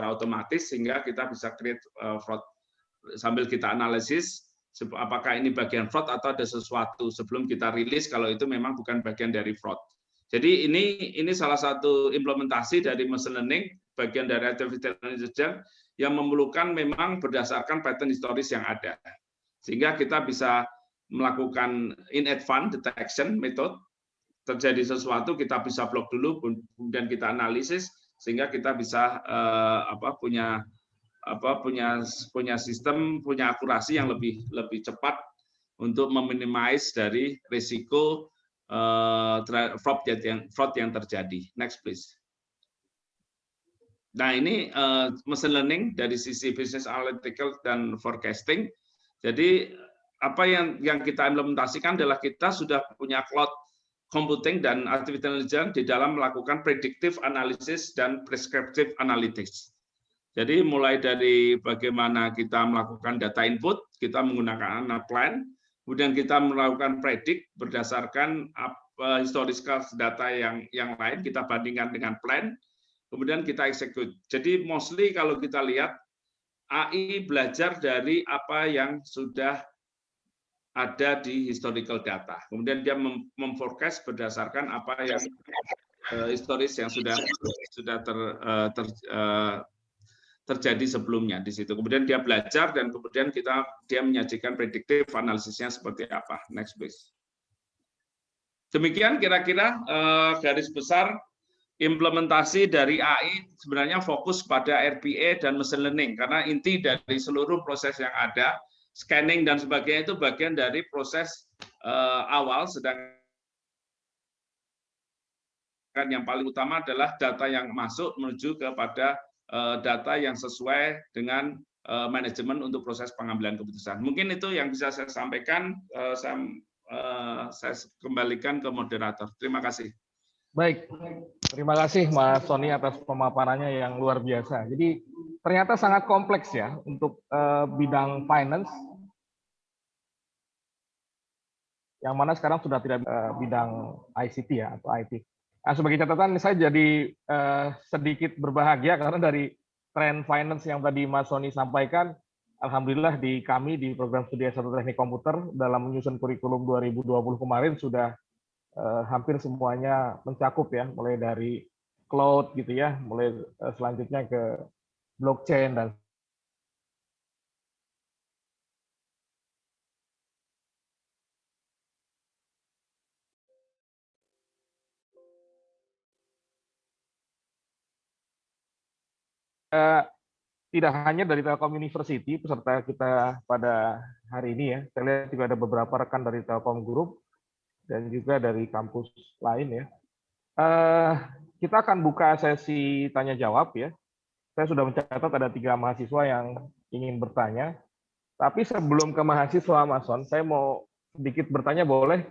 otomatis, sehingga kita bisa create fraud sambil kita analisis apakah ini bagian fraud atau ada sesuatu sebelum kita rilis kalau itu memang bukan bagian dari fraud. Jadi ini salah satu implementasi dari machine learning, bagian dari artificial intelligence yang memerlukan memang berdasarkan pattern historis yang ada. Sehingga kita bisa melakukan in advance detection method, terjadi sesuatu kita bisa blok dulu, kemudian kita analisis sehingga kita bisa punya sistem, punya akurasi yang lebih cepat untuk meminimais dari risiko fraud yang terjadi. Next please. Nah, ini machine learning dari sisi business analytical dan forecasting. Jadi apa yang kita implementasikan adalah kita sudah punya cloud computing dan artificial intelligence di dalam melakukan predictive analysis dan prescriptive analytics. Jadi mulai dari bagaimana kita melakukan data input, kita menggunakan plan, kemudian kita melakukan predik berdasarkan historical data yang lain, kita bandingkan dengan plan, kemudian kita execute. Jadi mostly kalau kita lihat AI belajar dari apa yang sudah ada di historical data. Kemudian dia memforecast berdasarkan apa yang historis yang sudah terjadi sebelumnya di situ. Kemudian dia belajar dan kemudian dia menyajikan prediktif analisisnya seperti apa. Next please. Demikian kira-kira garis besar implementasi dari AI sebenarnya fokus pada RPA dan machine learning karena inti dari seluruh proses yang ada, scanning dan sebagainya itu bagian dari proses awal, sedangkan yang paling utama adalah data yang masuk menuju kepada data yang sesuai dengan manajemen untuk proses pengambilan keputusan. Mungkin itu yang bisa saya sampaikan. Saya kembalikan ke moderator. Terima kasih.
Baik, terima kasih Mas Sony atas pemaparannya yang luar biasa. Jadi ternyata sangat kompleks ya untuk bidang finance, yang mana sekarang sudah tidak bidang ICT ya atau IT. Nah, sebagai catatan saya jadi sedikit berbahagia karena dari tren finance yang tadi Mas Sony sampaikan, alhamdulillah di kami di program studi S1 Teknik Komputer dalam menyusun kurikulum 2020 kemarin sudah hampir semuanya mencakup ya, mulai dari cloud gitu ya, mulai selanjutnya ke blockchain dan tidak hanya dari Telkom University peserta kita pada hari ini ya, saya lihat juga ada beberapa rekan dari Telkom Group dan juga dari kampus lain ya. Kita akan buka sesi tanya jawab ya. Saya sudah mencatat ada 3 mahasiswa yang ingin bertanya. Tapi sebelum ke mahasiswa, Mas Son, saya mau sedikit bertanya, boleh?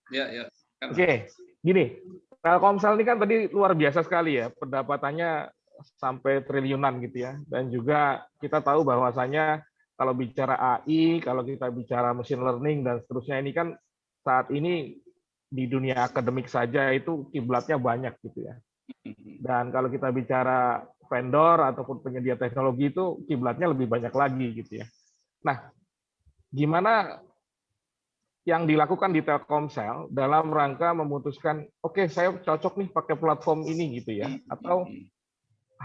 Ya.
Oke, gini. Telkomsel ini kan tadi luar biasa sekali ya, pendapatannya sampai triliunan gitu ya. Dan juga kita tahu bahwasanya kalau bicara AI, kalau kita bicara machine learning dan seterusnya ini kan saat ini di dunia akademik saja itu kiblatnya banyak gitu ya. Dan kalau kita bicara vendor ataupun penyedia teknologi itu kiblatnya lebih banyak lagi gitu ya. Nah, gimana yang dilakukan di Telkomsel dalam rangka memutuskan, oke, saya cocok nih pakai platform ini gitu ya, atau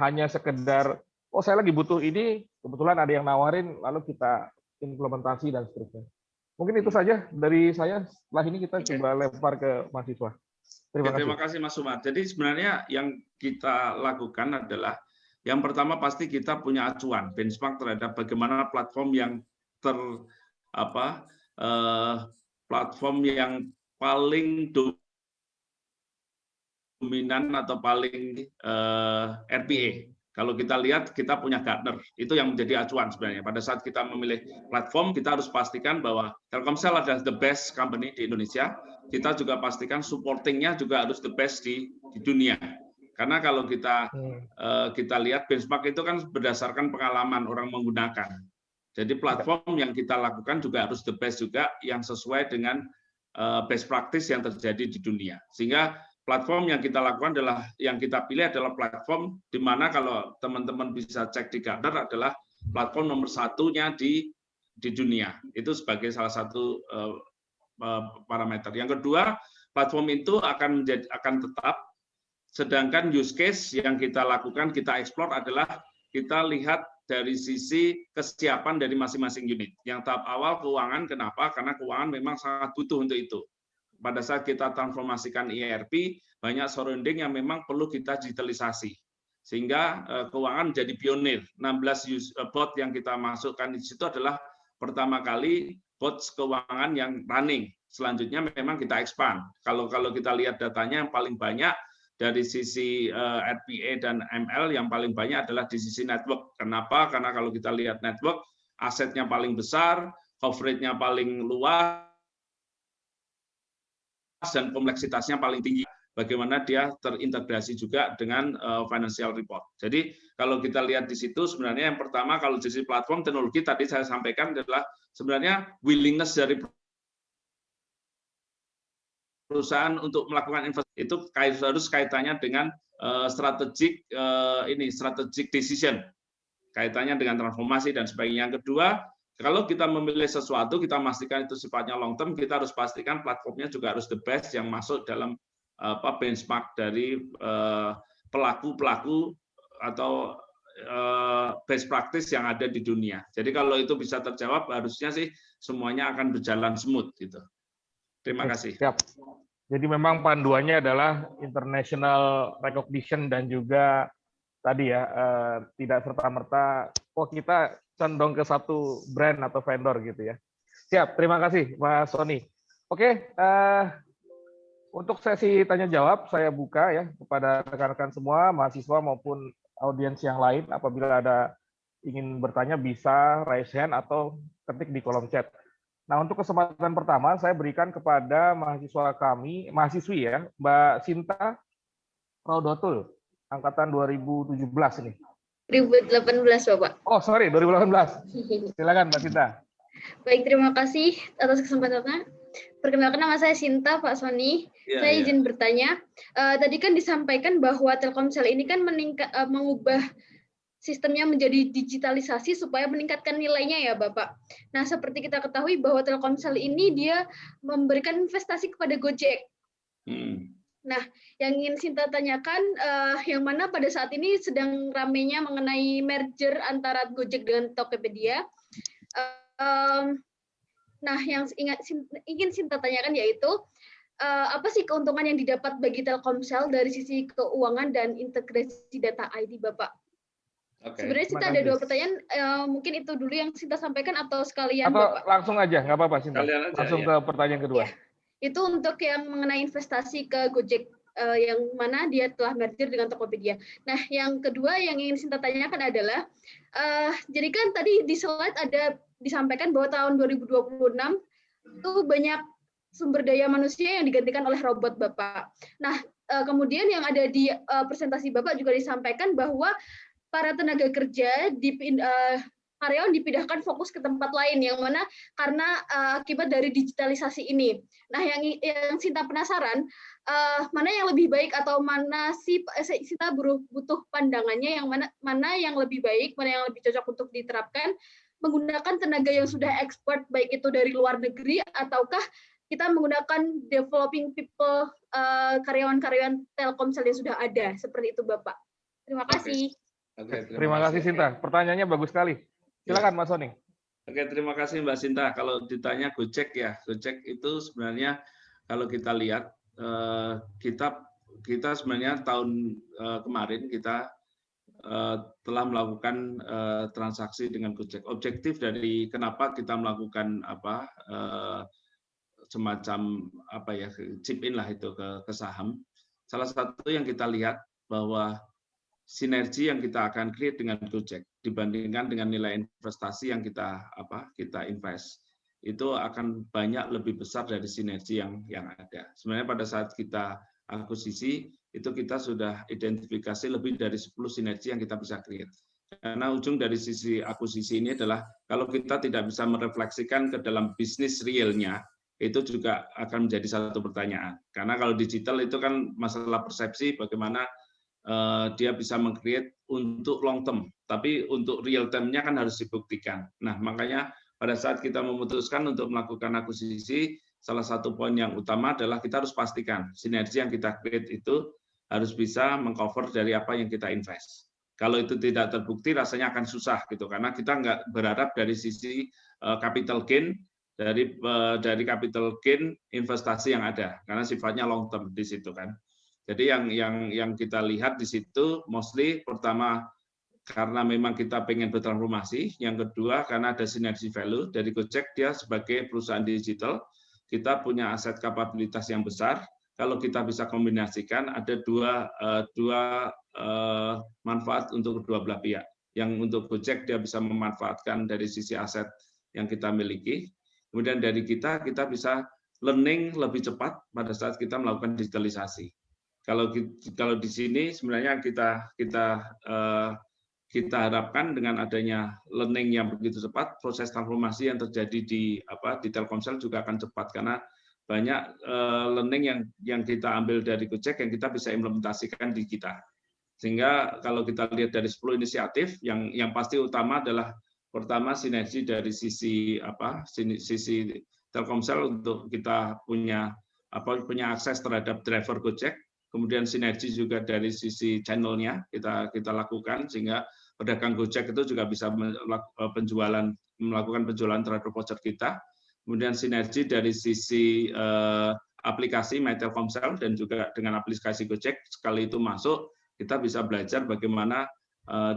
hanya sekedar, oh saya lagi butuh ini, kebetulan ada yang nawarin, lalu kita implementasi dan seterusnya. Mungkin itu saja dari saya. Setelah ini kita coba lempar ke mahasiswa.
Terima kasih Mas Umar. Jadi sebenarnya yang kita lakukan adalah yang pertama pasti kita punya acuan benchmark terhadap bagaimana platform yang platform yang paling dominan atau paling RPA. Kalau kita lihat, kita punya Gartner. Itu yang menjadi acuan sebenarnya. Pada saat kita memilih platform, kita harus pastikan bahwa Telkomsel adalah the best company di Indonesia. Kita juga pastikan supporting-nya juga harus the best di dunia. Karena kalau kita lihat benchmark itu kan berdasarkan pengalaman orang menggunakan. Jadi platform yang kita lakukan juga harus the best juga, yang sesuai dengan best practice yang terjadi di dunia. Sehingga platform yang kita lakukan yang kita pilih adalah platform di mana kalau teman-teman bisa cek di Gartner adalah platform nomor 1-nya di dunia. Itu sebagai salah satu parameter. Yang kedua, platform itu akan tetap, sedangkan use case yang kita lakukan, kita explore adalah kita lihat dari sisi kesiapan dari masing-masing unit. Yang tahap awal keuangan, kenapa? Karena keuangan memang sangat butuh untuk itu. Pada saat kita transformasikan ERP, banyak surrounding yang memang perlu kita digitalisasi. Sehingga keuangan menjadi pionir. 16 bot yang kita masukkan di situ adalah pertama kali bot keuangan yang running. Selanjutnya memang kita expand. Kalau kita lihat datanya yang paling banyak dari sisi RPA dan ML, yang paling banyak adalah di sisi network. Kenapa? Karena kalau kita lihat network, asetnya paling besar, coverage-nya paling luas, dan kompleksitasnya paling tinggi. Bagaimana dia terintegrasi juga dengan financial report. Jadi kalau kita lihat di situ sebenarnya yang pertama kalau dari platform teknologi tadi saya sampaikan adalah sebenarnya willingness dari perusahaan untuk melakukan investasi itu harus kaitannya dengan strategic decision, kaitannya dengan transformasi dan sebagainya. Yang kedua, kalau kita memilih sesuatu, kita memastikan itu sifatnya long term, kita harus pastikan platformnya juga harus the best yang masuk dalam benchmark dari pelaku-pelaku atau best practice yang ada di dunia. Jadi kalau itu bisa terjawab, harusnya sih semuanya akan berjalan smooth gitu. Terima kasih.
Siap. Jadi memang panduannya adalah international recognition dan juga tadi ya tidak serta-merta kita condong ke satu brand atau vendor gitu ya. Siap, terima kasih Mas Sony. Oke, untuk sesi tanya jawab saya buka ya kepada rekan-rekan semua, mahasiswa maupun audiens yang lain. Apabila ada ingin bertanya bisa raise hand atau ketik di kolom chat. Nah, untuk kesempatan pertama saya berikan kepada mahasiswa kami, mahasiswi ya, Mbak Sinta Raudotul, angkatan 2017 ini.
2018, Bapak.
Oh, sorry, 2018. Silakan, Mbak Sinta.
Baik, terima kasih atas kesempatannya. Perkenalkan, nama saya Sinta, Pak Sony. Saya izin bertanya. Tadi kan disampaikan bahwa Telkomsel ini kan mengubah sistemnya menjadi digitalisasi supaya meningkatkan nilainya ya, Bapak. Nah, seperti kita ketahui bahwa Telkomsel ini dia memberikan investasi kepada Gojek. Nah, yang ingin Sinta tanyakan, yang mana pada saat ini sedang ramainya mengenai merger antara Gojek dengan Tokopedia. Nah, yang ingin Sinta tanyakan yaitu, apa sih keuntungan yang didapat bagi Telkomsel dari sisi keuangan dan integrasi data ID, Bapak? Sebenarnya Sinta ada dua pertanyaan, mungkin itu dulu yang Sinta sampaikan atau sekalian,
atau
Bapak?
Langsung aja, nggak apa-apa Sinta. Langsung ke pertanyaan kedua.
Ya. Itu untuk yang mengenai investasi ke Gojek, yang mana dia telah merger dengan Tokopedia. Nah, yang kedua yang ingin Sinta tanyakan adalah, jadi kan tadi di slide ada disampaikan bahwa tahun 2026 itu banyak sumber daya manusia yang digantikan oleh robot, Bapak. Nah, kemudian yang ada di presentasi Bapak juga disampaikan bahwa para tenaga kerja karyawan dipindahkan fokus ke tempat lain, yang mana karena akibat dari digitalisasi ini. Nah, yang Sinta penasaran, mana yang lebih baik atau mana sih Sinta butuh pandangannya, yang mana yang lebih baik, mana yang lebih cocok untuk diterapkan, menggunakan tenaga yang sudah expert baik itu dari luar negeri ataukah kita menggunakan developing people, karyawan-karyawan Telkomsel yang sudah ada, seperti itu, Bapak. Terima kasih.
Terima kasih Sinta. Pertanyaannya bagus sekali. Silakan Mas Sony.
Oke, terima kasih Mbak Sinta. Kalau ditanya Gojek ya, Gojek itu sebenarnya kalau kita lihat kita sebenarnya tahun kemarin kita telah melakukan transaksi dengan Gojek. Objektif dari kenapa kita melakukan semacam chip in lah itu ke saham. Salah satu yang kita lihat bahwa sinergi yang kita akan create dengan Gojek dibandingkan dengan nilai investasi yang kita invest itu akan banyak lebih besar dari sinergi yang ada. Sebenarnya pada saat kita akuisisi itu kita sudah identifikasi lebih dari 10 sinergi yang kita bisa create. Karena ujung dari sisi akuisisi ini adalah kalau kita tidak bisa merefleksikan ke dalam bisnis realnya, itu juga akan menjadi satu pertanyaan. Karena kalau digital itu kan masalah persepsi bagaimana dia bisa meng-create untuk long term, tapi untuk real time-nya kan harus dibuktikan. Nah, makanya pada saat kita memutuskan untuk melakukan akuisisi, salah satu poin yang utama adalah kita harus pastikan sinergi yang kita create itu harus bisa mengcover dari apa yang kita invest. Kalau itu tidak terbukti, rasanya akan susah gitu, karena kita nggak berharap dari sisi capital gain dari capital gain investasi yang ada, karena sifatnya long term di situ kan. Jadi yang kita lihat di situ mostly pertama karena memang kita pengen bertransformasi, yang kedua karena ada sinergi value dari Gojek, dia sebagai perusahaan digital, kita punya aset kapabilitas yang besar. Kalau kita bisa kombinasikan ada dua manfaat untuk kedua belah pihak. Yang untuk Gojek dia bisa memanfaatkan dari sisi aset yang kita miliki, kemudian dari kita bisa learning lebih cepat pada saat kita melakukan digitalisasi. Kalau di sini sebenarnya kita harapkan dengan adanya learning yang begitu cepat, proses transformasi yang terjadi di Telkomsel juga akan cepat karena learning yang kita ambil dari Gojek yang kita bisa implementasikan di kita. Sehingga kalau kita lihat dari 10 inisiatif, yang pasti utama adalah pertama sinergi dari sisi Telkomsel untuk kita punya akses terhadap driver Gojek, kemudian sinergi juga dari sisi channelnya kita lakukan sehingga pedagang Gojek itu juga bisa melakukan penjualan terhadap voucher kita, kemudian sinergi dari sisi aplikasi My Telkomsel dan juga dengan aplikasi Gojek sekali itu masuk kita bisa belajar bagaimana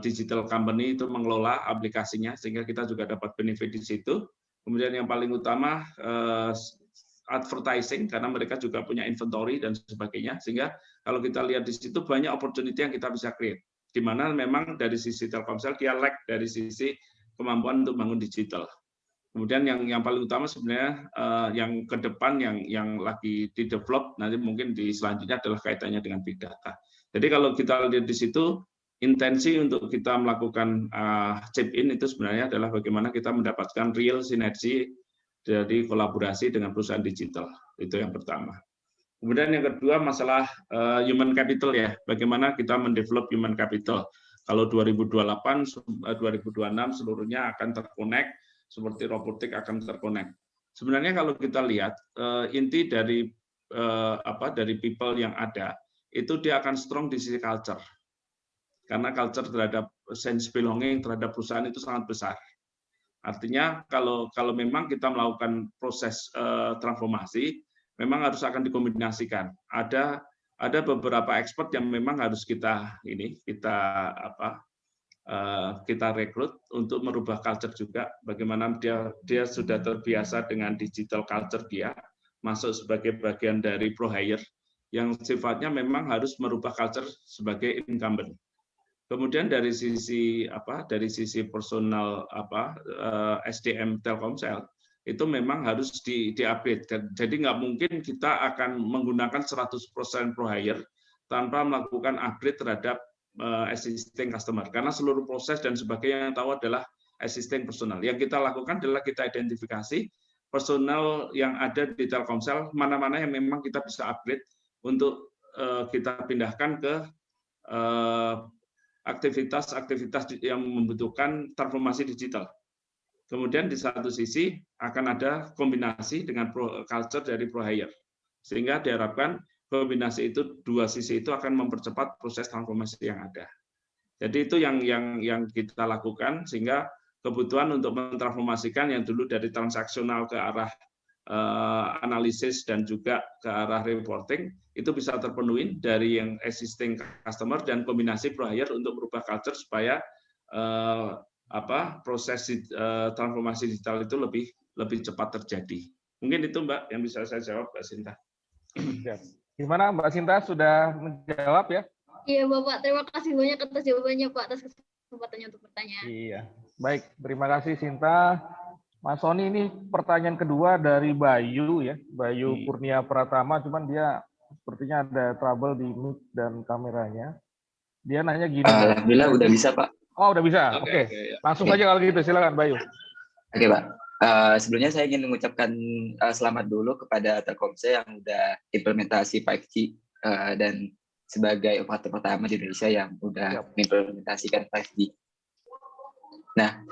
digital company itu mengelola aplikasinya sehingga kita juga dapat benefit di situ. Kemudian yang paling utama advertising karena mereka juga punya inventory dan sebagainya sehingga kalau kita lihat di situ banyak opportunity yang kita bisa create di mana memang dari sisi Telkomsel dia lag dari sisi kemampuan untuk bangun digital. Kemudian yang paling utama sebenarnya yang ke depan yang lagi di develop nanti mungkin di selanjutnya adalah kaitannya dengan big data. Jadi kalau kita lihat di situ intensi untuk kita melakukan chip in itu sebenarnya adalah bagaimana kita mendapatkan real sinergi dari kolaborasi dengan perusahaan digital. Itu yang pertama. Kemudian yang kedua masalah human capital ya, bagaimana kita mendevelop human capital. Kalau 2028, 2026 seluruhnya akan terkonek, seperti robotik akan terkonek. Sebenarnya kalau kita lihat inti dari people yang ada, itu dia akan strong di sisi culture. Karena culture terhadap sense belonging terhadap perusahaan itu sangat besar. Artinya kalau memang kita melakukan proses transformasi, memang harus akan dikombinasikan. Ada beberapa expert yang memang harus kita rekrut untuk merubah culture juga. Bagaimana dia sudah terbiasa dengan digital culture dia masuk sebagai bagian dari pro hire yang sifatnya memang harus merubah culture sebagai incumbent. Kemudian dari sisi personal SDM Telkomsel itu memang harus di-upgrade. Jadi nggak mungkin kita akan menggunakan 100% pro hire tanpa melakukan upgrade terhadap existing customer. Karena seluruh proses dan sebagainya yang tahu adalah existing personal. Yang kita lakukan adalah kita identifikasi personal yang ada di Telkomsel, mana-mana yang memang kita bisa upgrade untuk kita pindahkan ke aktivitas-aktivitas yang membutuhkan transformasi digital. Kemudian di satu sisi akan ada kombinasi dengan culture dari pro hire. Sehingga diharapkan kombinasi itu dua sisi itu akan mempercepat proses transformasi yang ada. Jadi itu yang kita lakukan sehingga kebutuhan untuk mentransformasikan yang dulu dari transaksional ke arah analisis dan juga ke arah reporting itu bisa terpenuhi dari yang existing customer dan kombinasi pro hire untuk merubah culture supaya proses transformasi digital itu lebih cepat terjadi. Mungkin itu Mbak yang bisa saya jawab, Mbak Sinta.
Gimana Mbak Sinta sudah menjawab ya?
Iya Bapak, terima kasih banyak atas jawabannya Pak, atas kesempatannya untuk bertanya.
Iya, baik, terima kasih Sinta. Mas Sony, ini pertanyaan kedua dari Bayu ya, Bayu Kurnia Pratama, cuman dia sepertinya ada trouble di mic dan kameranya. Dia nanya gini.
Alhamdulillah udah bisa Pak.
Oh udah bisa, oke. Langsung aja kalau gitu, silakan Bayu.
Oke Pak, sebelumnya saya ingin mengucapkan selamat dulu kepada Telkomsel yang udah implementasi 5G dan sebagai operator pertama di Indonesia yang udah mengimplementasikan 5G. Nah,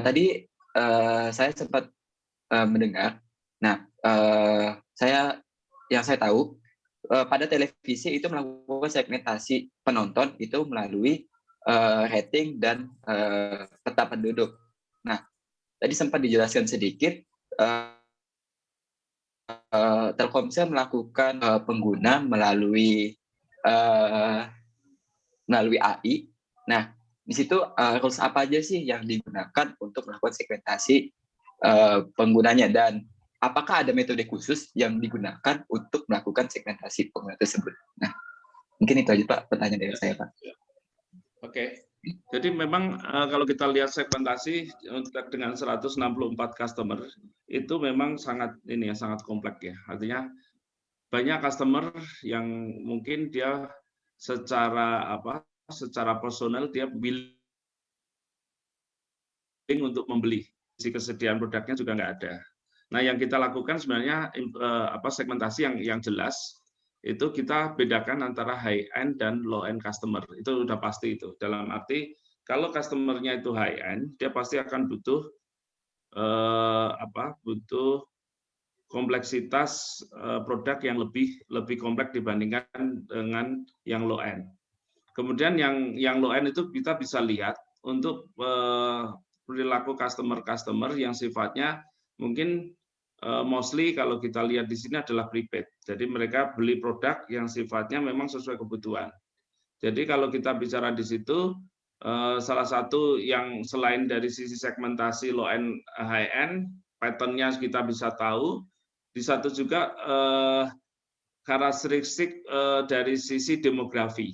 tadi saya sempat mendengar. Nah, yang saya tahu pada televisi itu melakukan segmentasi penonton itu melalui rating dan peta penduduk. Nah, tadi sempat dijelaskan sedikit. Telkomsel melakukan pengguna melalui AI. Nah, di situ rules apa aja sih yang digunakan untuk melakukan segmentasi penggunanya dan apakah ada metode khusus yang digunakan untuk melakukan segmentasi pengguna tersebut? Nah, mungkin itu aja Pak pertanyaan dari saya Pak.
Oke. Jadi memang kalau kita lihat segmentasi dengan 164 customer itu memang sangat kompleks ya. Artinya banyak customer yang mungkin dia secara personal dia willing untuk membeli, si kesediaan produknya juga nggak ada. Nah, yang kita lakukan sebenarnya segmentasi yang jelas itu kita bedakan antara high end dan low end customer. Itu udah pasti itu. Dalam arti kalau customernya itu high end, dia pasti akan butuh butuh kompleksitas produk yang lebih kompleks dibandingkan dengan yang low end. Kemudian yang low end itu kita bisa lihat untuk perilaku customer yang sifatnya mungkin mostly kalau kita lihat di sini adalah prepaid. Jadi mereka beli produk yang sifatnya memang sesuai kebutuhan. Jadi kalau kita bicara di situ, salah satu yang selain dari sisi segmentasi low end, high end, pattern-nya kita bisa tahu. Di satu juga karakteristik dari sisi demografi.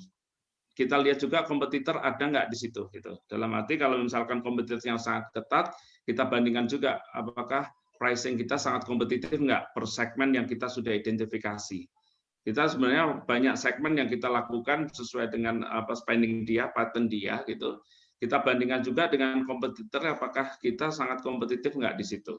Kita lihat juga kompetitor ada nggak di situ. Gitu. Dalam arti kalau misalkan kompetitornya sangat ketat, kita bandingkan juga apakah pricing kita sangat kompetitif nggak per segmen yang kita sudah identifikasi. Kita sebenarnya banyak segmen yang kita lakukan sesuai dengan spending dia, pattern dia gitu. Kita bandingkan juga dengan kompetitor apakah kita sangat kompetitif nggak di situ.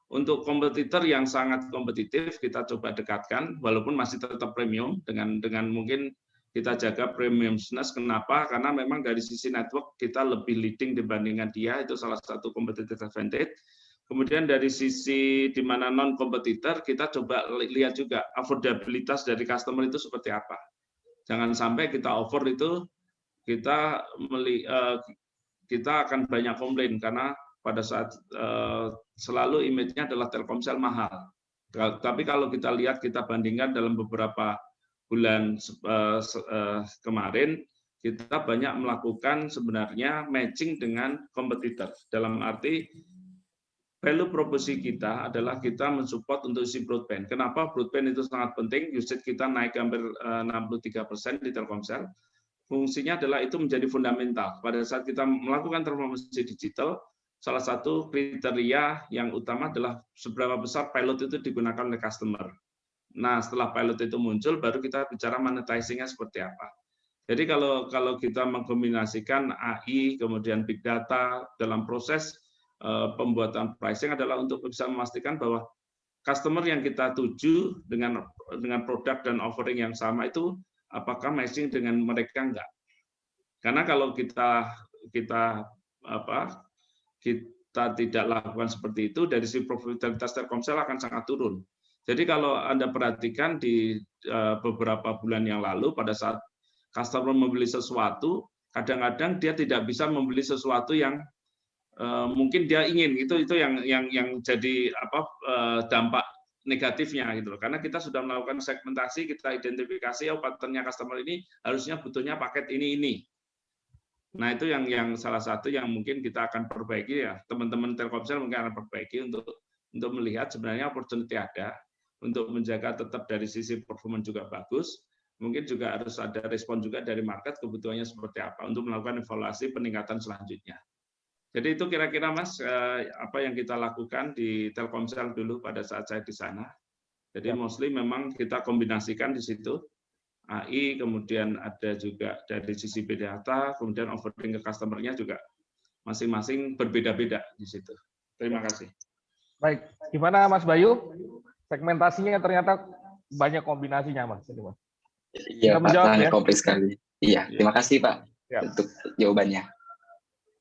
Untuk kompetitor yang sangat kompetitif kita coba dekatkan walaupun masih tetap premium dengan mungkin kita jaga premiumness. Kenapa? Karena memang dari sisi network kita lebih leading dibandingkan dia, itu salah satu competitive advantage. Kemudian dari sisi di mana non kompetitor kita coba lihat juga affordabilitas dari customer itu seperti apa. Jangan sampai kita offer itu kita akan banyak komplain karena pada saat selalu image-nya adalah Telkomsel mahal. Tapi kalau kita lihat kita bandingkan dalam beberapa bulan kemarin kita banyak melakukan sebenarnya matching dengan kompetitor. Dalam arti value proposisi kita adalah kita mensupport untuk isi broadband. Kenapa broadband itu sangat penting? Usage kita naik hampir 63% di Telkomsel. Fungsinya adalah itu menjadi fundamental. Pada saat kita melakukan transformasi digital, salah satu kriteria yang utama adalah seberapa besar pilot itu digunakan oleh customer. Nah, setelah pilot itu muncul, baru kita bicara monetizing-nya seperti apa. Jadi kalau kita mengkombinasikan AI, kemudian big data dalam proses pembuatan pricing adalah untuk bisa memastikan bahwa customer yang kita tuju dengan produk dan offering yang sama itu apakah matching dengan mereka enggak. Karena kalau kita tidak lakukan seperti itu, dari sisi profitabilitas Telkomsel akan sangat turun. Jadi kalau Anda perhatikan di beberapa bulan yang lalu pada saat customer membeli sesuatu, kadang-kadang dia tidak bisa membeli sesuatu yang mungkin dia ingin, itu yang jadi dampak negatifnya gitu. Karena kita sudah melakukan segmentasi, kita identifikasi pattern-nya customer ini harusnya butuhnya paket ini. Nah, itu yang salah satu yang mungkin kita akan perbaiki ya. Teman-teman Telkomsel mungkin akan perbaiki untuk melihat sebenarnya opportunity ada untuk menjaga tetap dari sisi performa juga bagus. Mungkin juga harus ada respon juga dari market kebutuhannya seperti apa untuk melakukan evaluasi peningkatan selanjutnya. Jadi itu kira-kira Mas apa yang kita lakukan di Telkomsel dulu pada saat saya di sana. Jadi mostly memang kita kombinasikan di situ AI, kemudian ada juga dari sisi big data, kemudian offering ke customer-nya juga masing-masing berbeda-beda di situ. Terima kasih.
Baik, gimana Mas Bayu? Segmentasinya ternyata banyak kombinasinya Mas.
Iya Pak, sangat kompleks sekali. Iya, terima kasih Pak untuk jawabannya.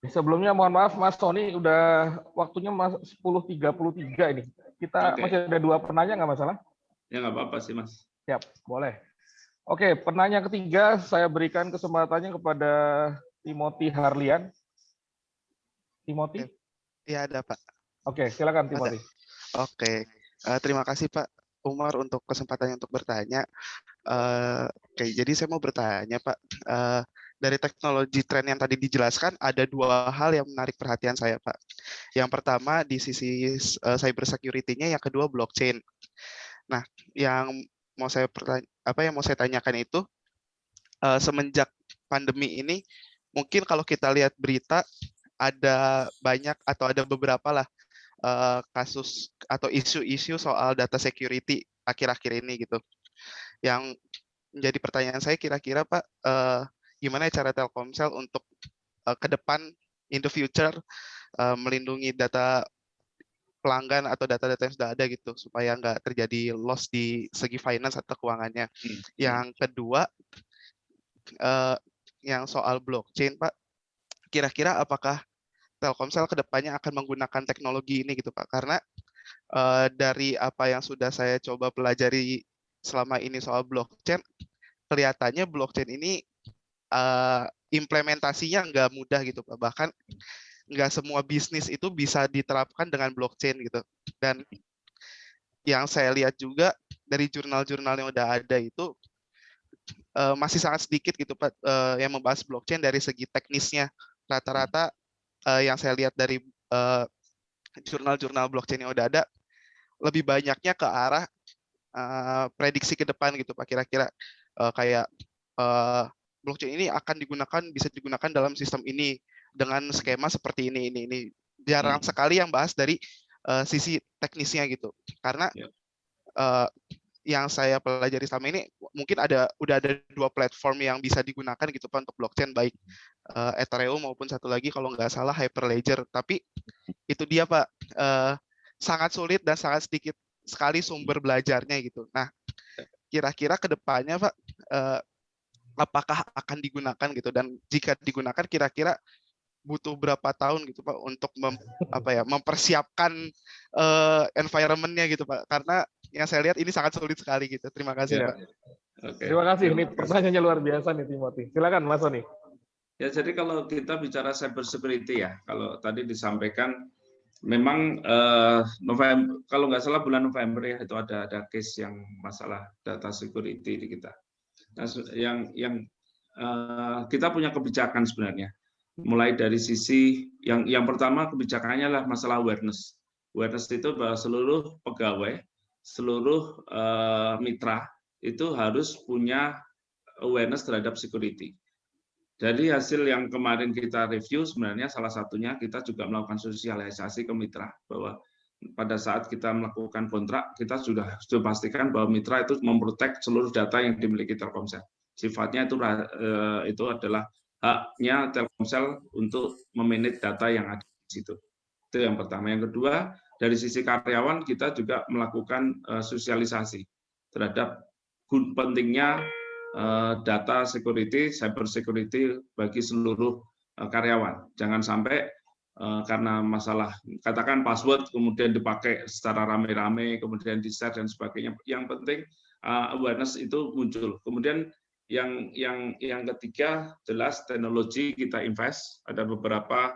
Sebelumnya mohon maaf Mas Tony, udah waktunya 10.33 ini. Kita masih ada 2 penanya nggak masalah?
Ya nggak apa-apa sih Mas.
Siap, boleh. Oke, penanya ketiga saya berikan kesempatannya kepada Timothy Harlian. Timothy?
Iya ada Pak.
Oke, silakan Timothy.
Oke, terima kasih Pak Umar untuk kesempatannya untuk bertanya. Oke, jadi saya mau bertanya Pak. Dari teknologi tren yang tadi dijelaskan, ada 2 hal yang menarik perhatian saya, Pak. Yang pertama di sisi cyber security-nya, yang kedua blockchain. Nah, yang mau saya tanyakan itu semenjak pandemi ini, mungkin kalau kita lihat berita ada banyak atau ada beberapa lah kasus atau isu-isu soal data security akhir-akhir ini gitu. Yang menjadi pertanyaan saya kira-kira Pak, gimana cara Telkomsel untuk ke depan in the future melindungi data pelanggan atau data-data yang sudah ada gitu supaya nggak terjadi loss di segi finance atau keuangannya. Yang kedua yang soal blockchain, Pak, kira-kira apakah Telkomsel kedepannya akan menggunakan teknologi ini gitu Pak? Karena dari apa yang sudah saya coba pelajari selama ini soal blockchain, kelihatannya blockchain ini implementasinya nggak mudah gitu Pak. Bahkan nggak semua bisnis itu bisa diterapkan dengan blockchain gitu. Dan yang saya lihat juga dari jurnal-jurnal yang udah ada itu masih sangat sedikit gitu Pak yang membahas blockchain dari segi teknisnya. Rata-rata yang saya lihat dari jurnal-jurnal blockchain yang udah ada lebih banyaknya ke arah prediksi ke depan gitu Pak. Kira-kira kayak blockchain ini akan bisa digunakan dalam sistem ini dengan skema seperti ini. Jarang sekali yang bahas dari sisi teknisnya gitu. Karena yang saya pelajari selama ini mungkin udah ada 2 platform yang bisa digunakan gitu Pak untuk blockchain, baik Ethereum maupun satu lagi kalau nggak salah Hyperledger. Tapi itu dia Pak, sangat sulit dan sangat sedikit sekali sumber belajarnya gitu. Nah, kira-kira ke depannya Pak, apakah akan digunakan gitu, dan jika digunakan kira-kira butuh berapa tahun gitu Pak untuk mempersiapkan environment-nya gitu Pak, karena yang saya lihat ini sangat sulit sekali gitu. Terima kasih Pak.
Terima kasih, ini pertanyaannya luar biasa nih Timothy. Silakan Mas Sony.
Ya, jadi kalau kita bicara cyber security ya, kalau tadi disampaikan memang November, kalau nggak salah bulan November ya, itu ada case yang masalah data security di kita. Nah, yang kita punya kebijakan sebenarnya. Mulai dari sisi yang pertama kebijakannya adalah masalah awareness. Awareness itu bahwa seluruh pegawai, seluruh mitra itu harus punya awareness terhadap security. Jadi hasil yang kemarin kita review sebenarnya salah satunya kita juga melakukan sosialisasi ke mitra bahwa pada saat kita melakukan kontrak kita sudah pastikan bahwa mitra itu memprotek seluruh data yang dimiliki Telkomsel. Sifatnya itu adalah haknya Telkomsel untuk memanage data yang ada di situ. Itu yang pertama. Yang kedua, dari sisi karyawan kita juga melakukan sosialisasi terhadap pentingnya data security, cyber security bagi seluruh karyawan. Jangan sampai karena masalah katakan password kemudian dipakai secara rame-rame, kemudian di-share dan sebagainya. Yang penting awareness itu muncul. Kemudian yang ketiga jelas teknologi kita invest, ada beberapa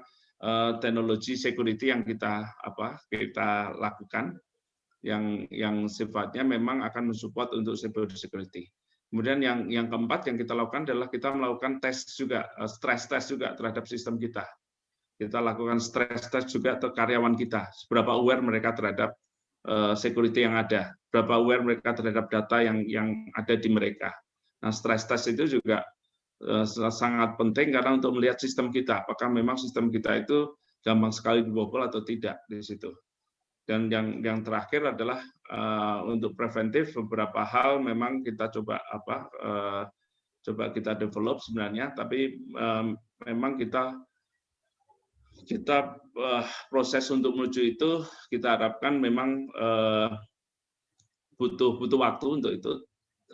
teknologi security yang kita lakukan yang sifatnya memang akan mensupport untuk cyber security. Kemudian yang keempat yang kita lakukan adalah kita melakukan tes juga, stress test juga terhadap sistem kita. Kita lakukan stress test juga ke karyawan kita, seberapa aware mereka terhadap security yang ada, berapa aware mereka terhadap data yang ada di mereka. Nah, stress test itu juga sangat penting karena untuk melihat sistem kita, apakah memang sistem kita itu gampang sekali dibobol atau tidak di situ. Dan yang terakhir adalah untuk preventif beberapa hal memang kita coba kita develop sebenarnya, tapi memang kita proses untuk menuju itu kita harapkan memang butuh waktu untuk itu.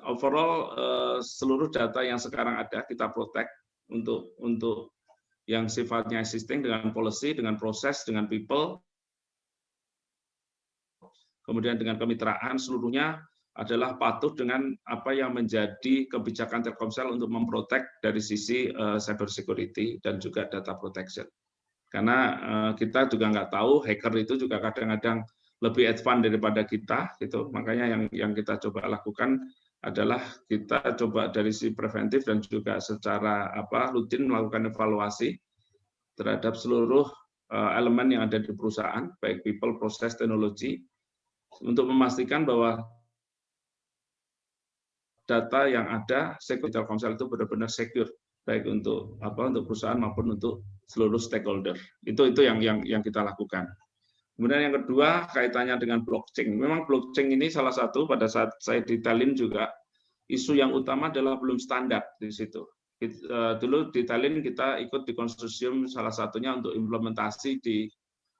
Overall seluruh data yang sekarang ada kita protect untuk yang sifatnya existing dengan policy, dengan proses, dengan people, kemudian dengan kemitraan, seluruhnya adalah patuh dengan apa yang menjadi kebijakan Telkomsel untuk memprotek dari sisi cyber security dan juga data protection. Karena kita juga nggak tahu, hacker itu juga kadang-kadang lebih advance daripada kita, gitu. Makanya yang kita coba lakukan adalah kita coba dari sisi preventif dan juga secara rutin melakukan evaluasi terhadap seluruh elemen yang ada di perusahaan, baik people, proses, teknologi, untuk memastikan bahwa data yang ada security Telkomsel itu benar-benar secure, baik untuk perusahaan maupun untuk seluruh stakeholder. Itu yang kita lakukan. Kemudian yang kedua kaitannya dengan blockchain. Memang blockchain ini salah satu pada saat saya detailin juga isu yang utama adalah belum standar di situ. Dulu detailin kita ikut di konsorsium salah satunya untuk implementasi di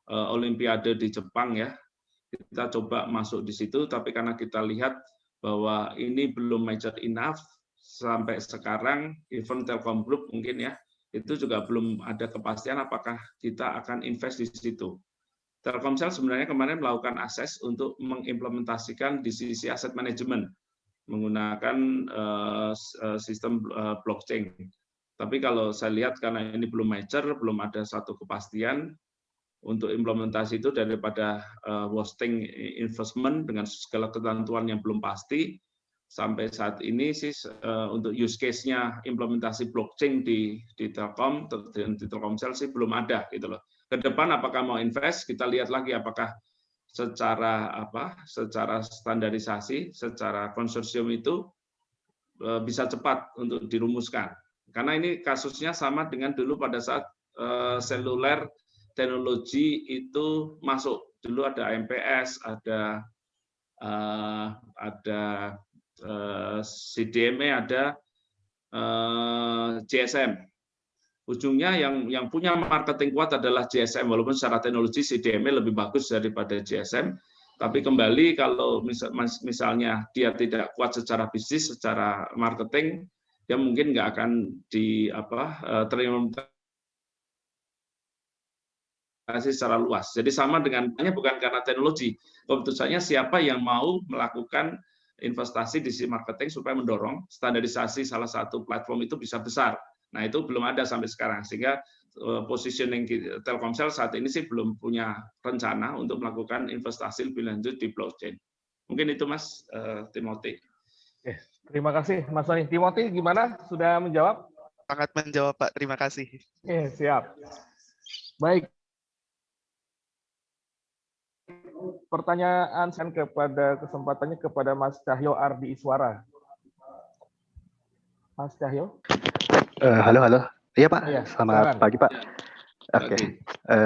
Olimpiade di Jepang ya. kita coba masuk di situ, tapi karena kita lihat bahwa ini belum major enough sampai sekarang, even Telkom Group mungkin ya, itu juga belum ada kepastian apakah kita akan invest di situ. Telkomsel sebenarnya kemarin melakukan akses untuk mengimplementasikan di sisi aset manajemen menggunakan sistem blockchain. Tapi kalau saya lihat karena ini belum mature, belum ada satu kepastian untuk implementasi itu daripada hosting investment dengan segala ketentuan yang belum pasti, sampai saat ini sih untuk use case-nya implementasi blockchain di Telkom dan di Telkomsel sih belum ada gitu loh. Ke depan apakah mau invest, kita lihat lagi apakah secara standarisasi, secara konsorsium itu bisa cepat untuk dirumuskan. Karena ini kasusnya sama dengan dulu pada saat seluler teknologi itu masuk. Dulu ada MPS, ada CDMA, ada GSM. Ujungnya yang punya marketing kuat adalah GSM, walaupun secara teknologi CDMA lebih bagus daripada GSM. Tapi kembali kalau misalnya dia tidak kuat secara bisnis, secara marketing, dia mungkin nggak akan terimplementasi secara luas. Jadi sama dengan bukan karena teknologi, keputusannya siapa yang mau melakukan investasi di sisi marketing supaya mendorong standarisasi salah satu platform itu bisa besar. Nah itu belum ada sampai sekarang, sehingga positioning Telkomsel saat ini sih belum punya rencana untuk melakukan investasi lebih lanjut di blockchain. Mungkin itu Mas Timothy.
Terima kasih Mas Sony. Timothy gimana? Sudah menjawab?
Sangat menjawab Pak, terima kasih.
Siap. Baik. Pertanyaan saya kesempatannya kepada Mas Cahyo Ardi Iswara. Mas Cahyo.
Halo. Iya Pak,
iya,
selamat pagi Pak. Oke.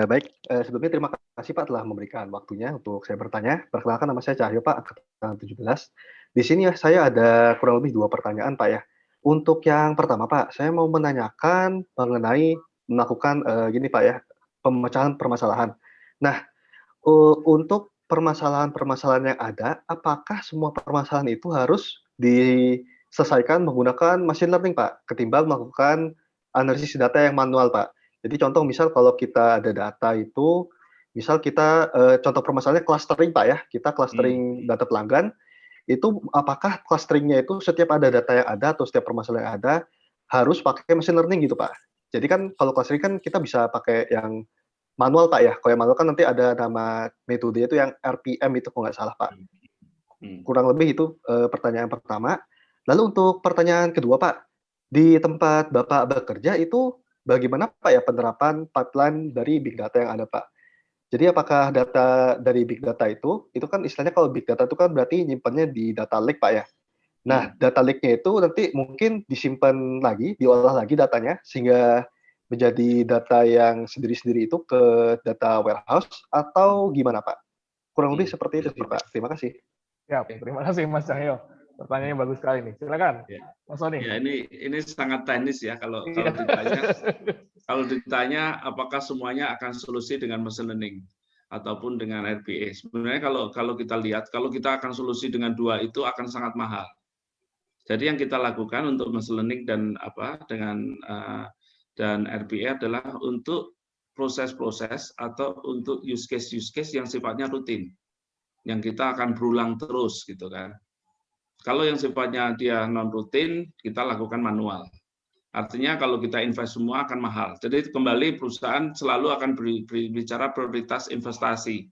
Baik, sebelumnya terima kasih Pak telah memberikan waktunya untuk saya bertanya. Perkenalkan nama saya Cahyo Pak, angkatan 17. Di sini ya saya ada kurang lebih 2 pertanyaan Pak ya. Untuk yang pertama Pak, saya mau menanyakan mengenai melakukan gini Pak ya, pemecahan permasalahan. Nah, untuk permasalahan-permasalahan yang ada, apakah semua permasalahan itu harus diselesaikan menggunakan machine learning Pak, ketimbang melakukan analisis data yang manual Pak? Jadi contoh misal kalau kita ada data itu, misal kita contoh permasalahannya clustering Pak ya, kita clustering data pelanggan, itu apakah clusteringnya itu setiap ada data yang ada atau setiap permasalahan yang ada harus pakai machine learning gitu Pak? Jadi kan kalau clustering kan kita bisa pakai yang manual Pak ya, kalau yang manual kan nanti ada nama metode itu yang RPM itu kalau nggak salah Pak. Kurang lebih itu pertanyaan pertama. Lalu untuk pertanyaan kedua Pak, di tempat Bapak bekerja itu bagaimana Pak ya penerapan pipeline dari big data yang ada Pak? Jadi apakah data dari big data itu kan istilahnya kalau big data itu kan berarti nyimpannya di data lake Pak ya. Nah, data lake-nya itu nanti mungkin disimpan lagi, diolah lagi datanya sehingga menjadi data yang sendiri-sendiri itu ke data warehouse atau gimana Pak? Kurang lebih seperti itu sih Pak. Terima kasih.
Ya, terima kasih Mas Cahyo. Pertanyaannya bagus sekali nih. Silakan, Mas Sony.
Ya, ini sangat teknis ya kalau ditanya apakah semuanya akan solusi dengan machine learning ataupun dengan RPA. Sebenarnya kalau kita lihat, kalau kita akan solusi dengan dua itu akan sangat mahal. Jadi yang kita lakukan untuk machine learning dan RPA adalah untuk proses-proses atau untuk use case yang sifatnya rutin, yang kita akan berulang terus gitu kan. Kalau yang sifatnya dia non rutin, kita lakukan manual. Artinya kalau kita invest semua akan mahal. Jadi kembali perusahaan selalu akan berbicara prioritas investasi.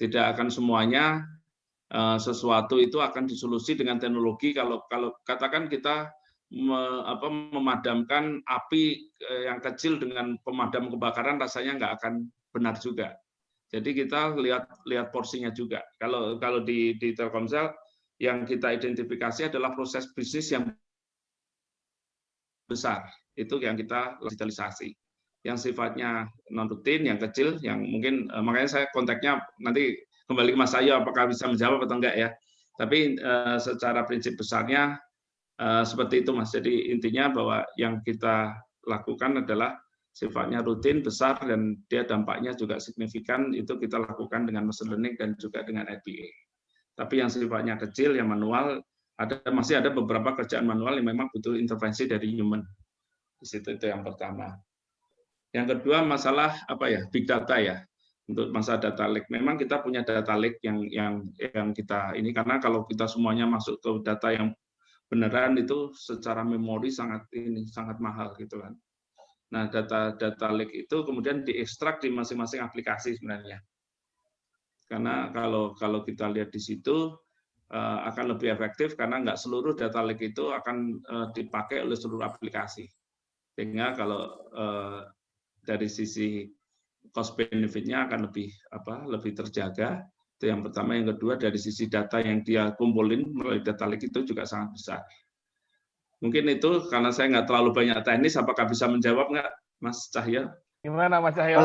Tidak akan semuanya sesuatu itu akan disolusi dengan teknologi. Kalau katakan kita memadamkan api yang kecil dengan pemadam kebakaran, rasanya nggak akan benar juga. Jadi kita lihat porsinya juga. Kalau di Telkomsel yang kita identifikasi adalah proses bisnis yang besar, itu yang kita digitalisasi. Yang sifatnya non rutin, yang kecil, yang mungkin makanya saya kontaknya nanti kembali ke Mas Ayo apakah bisa menjawab atau enggak ya. Tapi secara prinsip besarnya seperti itu Mas. Jadi intinya bahwa yang kita lakukan adalah sifatnya rutin, besar, dan dia dampaknya juga signifikan, itu kita lakukan dengan machine learning dan juga dengan RPA. Tapi yang sifatnya kecil, yang manual, masih ada beberapa kerjaan manual yang memang butuh intervensi dari human. Di situ itu yang pertama. Yang kedua masalah big data ya. Untuk masa data lake, memang kita punya data lake yang kita ini, karena kalau kita semuanya masuk ke data yang beneran itu secara memori sangat mahal gitu kan. Nah, data lake itu kemudian diekstrak di masing-masing aplikasi sebenarnya. Karena kalau kita lihat di situ akan lebih efektif karena nggak seluruh data lake itu akan dipakai oleh seluruh aplikasi. Sehingga kalau dari sisi cost benefit-nya akan lebih terjaga. Itu yang pertama. Yang kedua, dari sisi data yang dia kumpulin melalui data lake itu juga sangat besar. Mungkin itu karena saya nggak terlalu banyak teknis, apakah bisa menjawab nggak, Mas Cahyo?
Gimana Mas Cahyo?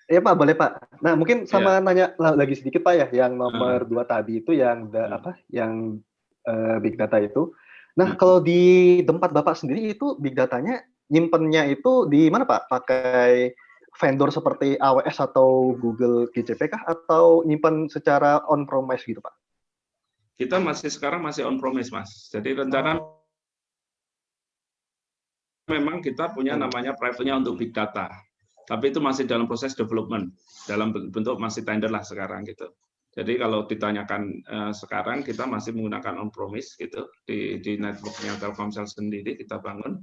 Ya Pak, boleh Pak. Nah mungkin sama nanya lagi sedikit Pak ya, yang nomor 2 tadi itu yang yang big data itu. Nah kalau di tempat Bapak sendiri itu big datanya nyimpennya itu di mana Pak? Pakai vendor seperti AWS atau Google GCP kah? Atau nyimpen secara on-premise gitu Pak?
Kita sekarang masih on-premise Mas. Jadi rencana memang kita punya namanya private-nya untuk big data. Tapi itu masih dalam proses development, dalam bentuk masih tender lah sekarang gitu. Jadi kalau ditanyakan sekarang kita masih menggunakan on-premise gitu di networknya Telkomsel sendiri kita bangun,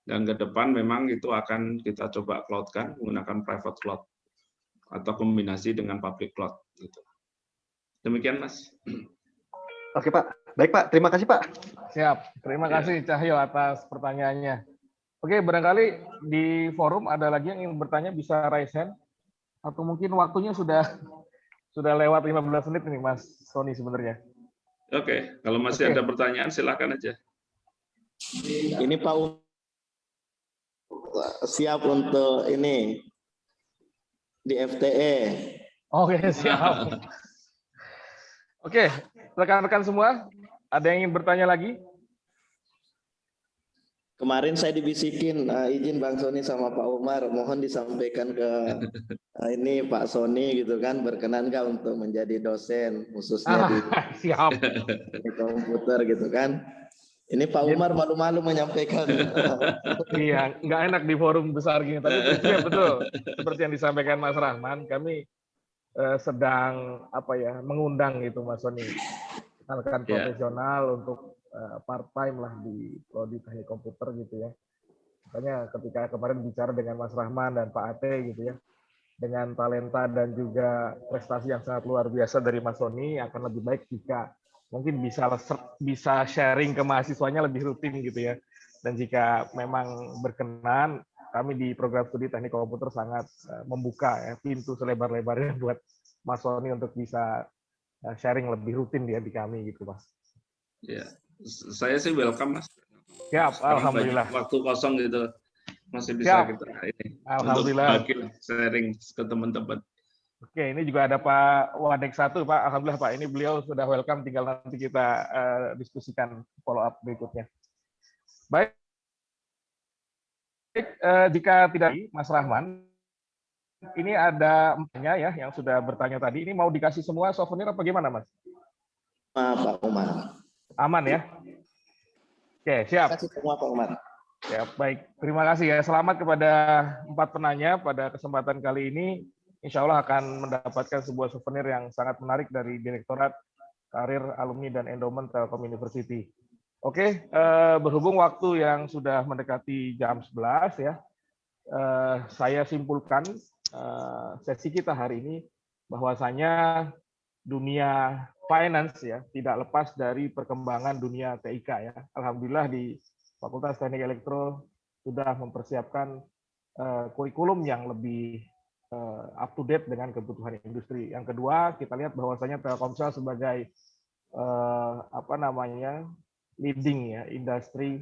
dan ke depan memang itu akan kita coba cloud-kan menggunakan private cloud atau kombinasi dengan public cloud gitu. Demikian Mas.
Oke Pak, baik Pak, terima kasih Pak.
Siap, terima kasih Cahyo atas pertanyaannya. Oke, barangkali di forum ada lagi yang ingin bertanya, bisa raise hand, atau mungkin waktunya sudah lewat 15 menit nih Mas Sony sebenarnya.
Oke, kalau masih ada pertanyaan silakan aja.
Ini Pak siap untuk ini di FTE.
Oke, siap. Oke, rekan-rekan semua, ada yang ingin bertanya lagi?
Kemarin saya dibisikin, izin Bang Sony sama Pak Umar, mohon disampaikan ke ini Pak Sony gitu kan, berkenan nggak untuk menjadi dosen khususnya di
siap.
komputer gitu kan. Ini Pak Umar malu-malu menyampaikan.
Iya, nggak enak di forum besar gini, tapi ya betul. Seperti yang disampaikan Mas Rahman, kami sedang mengundang gitu Mas Sony, rekan profesional untuk part time lah di prodi teknik komputer gitu ya. Makanya ketika kemarin bicara dengan Mas Rahman dan Pak Ate gitu ya, dengan talenta dan juga prestasi yang sangat luar biasa dari Mas Sony, akan lebih baik jika mungkin bisa sharing ke mahasiswanya lebih rutin gitu ya. Dan jika memang berkenan, kami di program studi teknik komputer sangat membuka ya pintu selebar-lebarnya buat Mas Sony untuk bisa sharing lebih rutin dia di kami gitu Mas.
Ya, saya sih welcome Mas.
Siap, alhamdulillah.
Waktu kosong gitu masih bisa kita ini
alhamdulillah
untuk sharing ke teman-teman.
Oke, ini juga ada Pak Wadek 1 Pak. Alhamdulillah Pak, ini beliau sudah welcome, tinggal nanti kita diskusikan follow up berikutnya. Baik, jika tidak Mas Rahman, ini ada empatnya ya yang sudah bertanya tadi. Ini mau dikasih semua souvenir apa gimana Mas?
Pak Umar.
Aman ya? Oke, siap.
Terima kasih semua Pak Umar.
Ya, baik. Terima kasih ya. Selamat kepada 4 penanya pada kesempatan kali ini. Insya Allah akan mendapatkan sebuah souvenir yang sangat menarik dari Direktorat Karir Alumni dan Endowment Telkom University. Oke, berhubung waktu yang sudah mendekati jam 11 ya, saya simpulkan sesi kita hari ini bahwasanya dunia finance ya tidak lepas dari perkembangan dunia TIK ya. Alhamdulillah di Fakultas Teknik Elektro sudah mempersiapkan kurikulum yang lebih up to date dengan kebutuhan industri. Yang kedua, kita lihat bahwasanya Telkomsel sebagai leading ya industri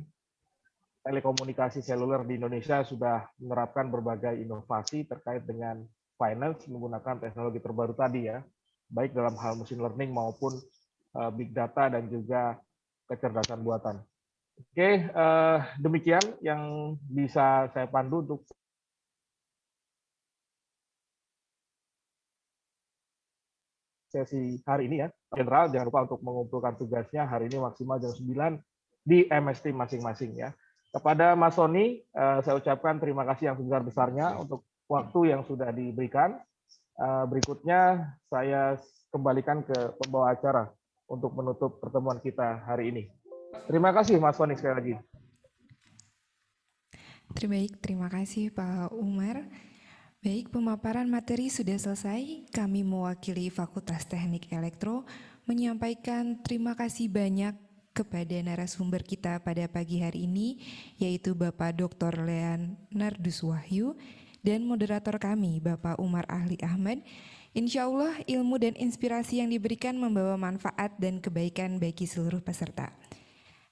telekomunikasi seluler di Indonesia sudah menerapkan berbagai inovasi terkait dengan finance menggunakan teknologi terbaru tadi ya, baik dalam hal machine learning maupun big data dan juga kecerdasan buatan. Oke, demikian yang bisa saya pandu untuk sesi hari ini ya. General, jangan lupa untuk mengumpulkan tugasnya hari ini maksimal jam 9 di MST masing-masing ya. Kepada Mas Sony, saya ucapkan terima kasih yang sebesar-besarnya untuk waktu yang sudah diberikan. Berikutnya saya kembalikan ke pembawa acara untuk menutup pertemuan kita hari ini. Terima kasih Mas Sony sekali lagi.
Terima kasih Pak Umar. Baik, pemaparan materi sudah selesai. Kami mewakili Fakultas Teknik Elektro menyampaikan terima kasih banyak kepada narasumber kita pada pagi hari ini, yaitu Bapak Dr. Leonardus Wahyu dan moderator kami, Bapak Umar Ahli Ahmad. Insya Allah ilmu dan inspirasi yang diberikan membawa manfaat dan kebaikan bagi seluruh peserta.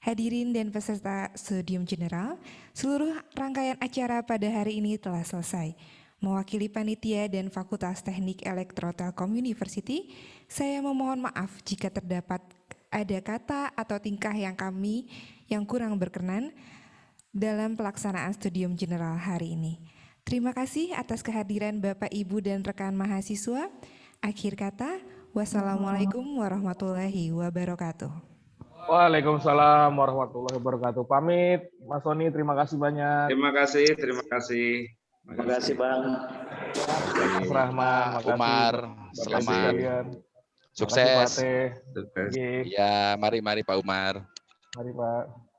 Hadirin dan peserta Studium General, seluruh rangkaian acara pada hari ini telah selesai. Mewakili panitia dan Fakultas Teknik Elektro Telkom University, saya memohon maaf jika terdapat ada kata atau tingkah yang kurang berkenan dalam pelaksanaan Studium General hari ini. Terima kasih atas kehadiran Bapak, Ibu, dan rekan mahasiswa. Akhir kata, wassalamualaikum warahmatullahi wabarakatuh.
Waalaikumsalam warahmatullahi wabarakatuh. Pamit, Mas Sony, terima kasih banyak.
Terima kasih, terima kasih.
Terima kasih Bang.
Mas Rahman,
Umar, selamat.
Sukses.
Ya, mari Pak Umar.
Mari Pak.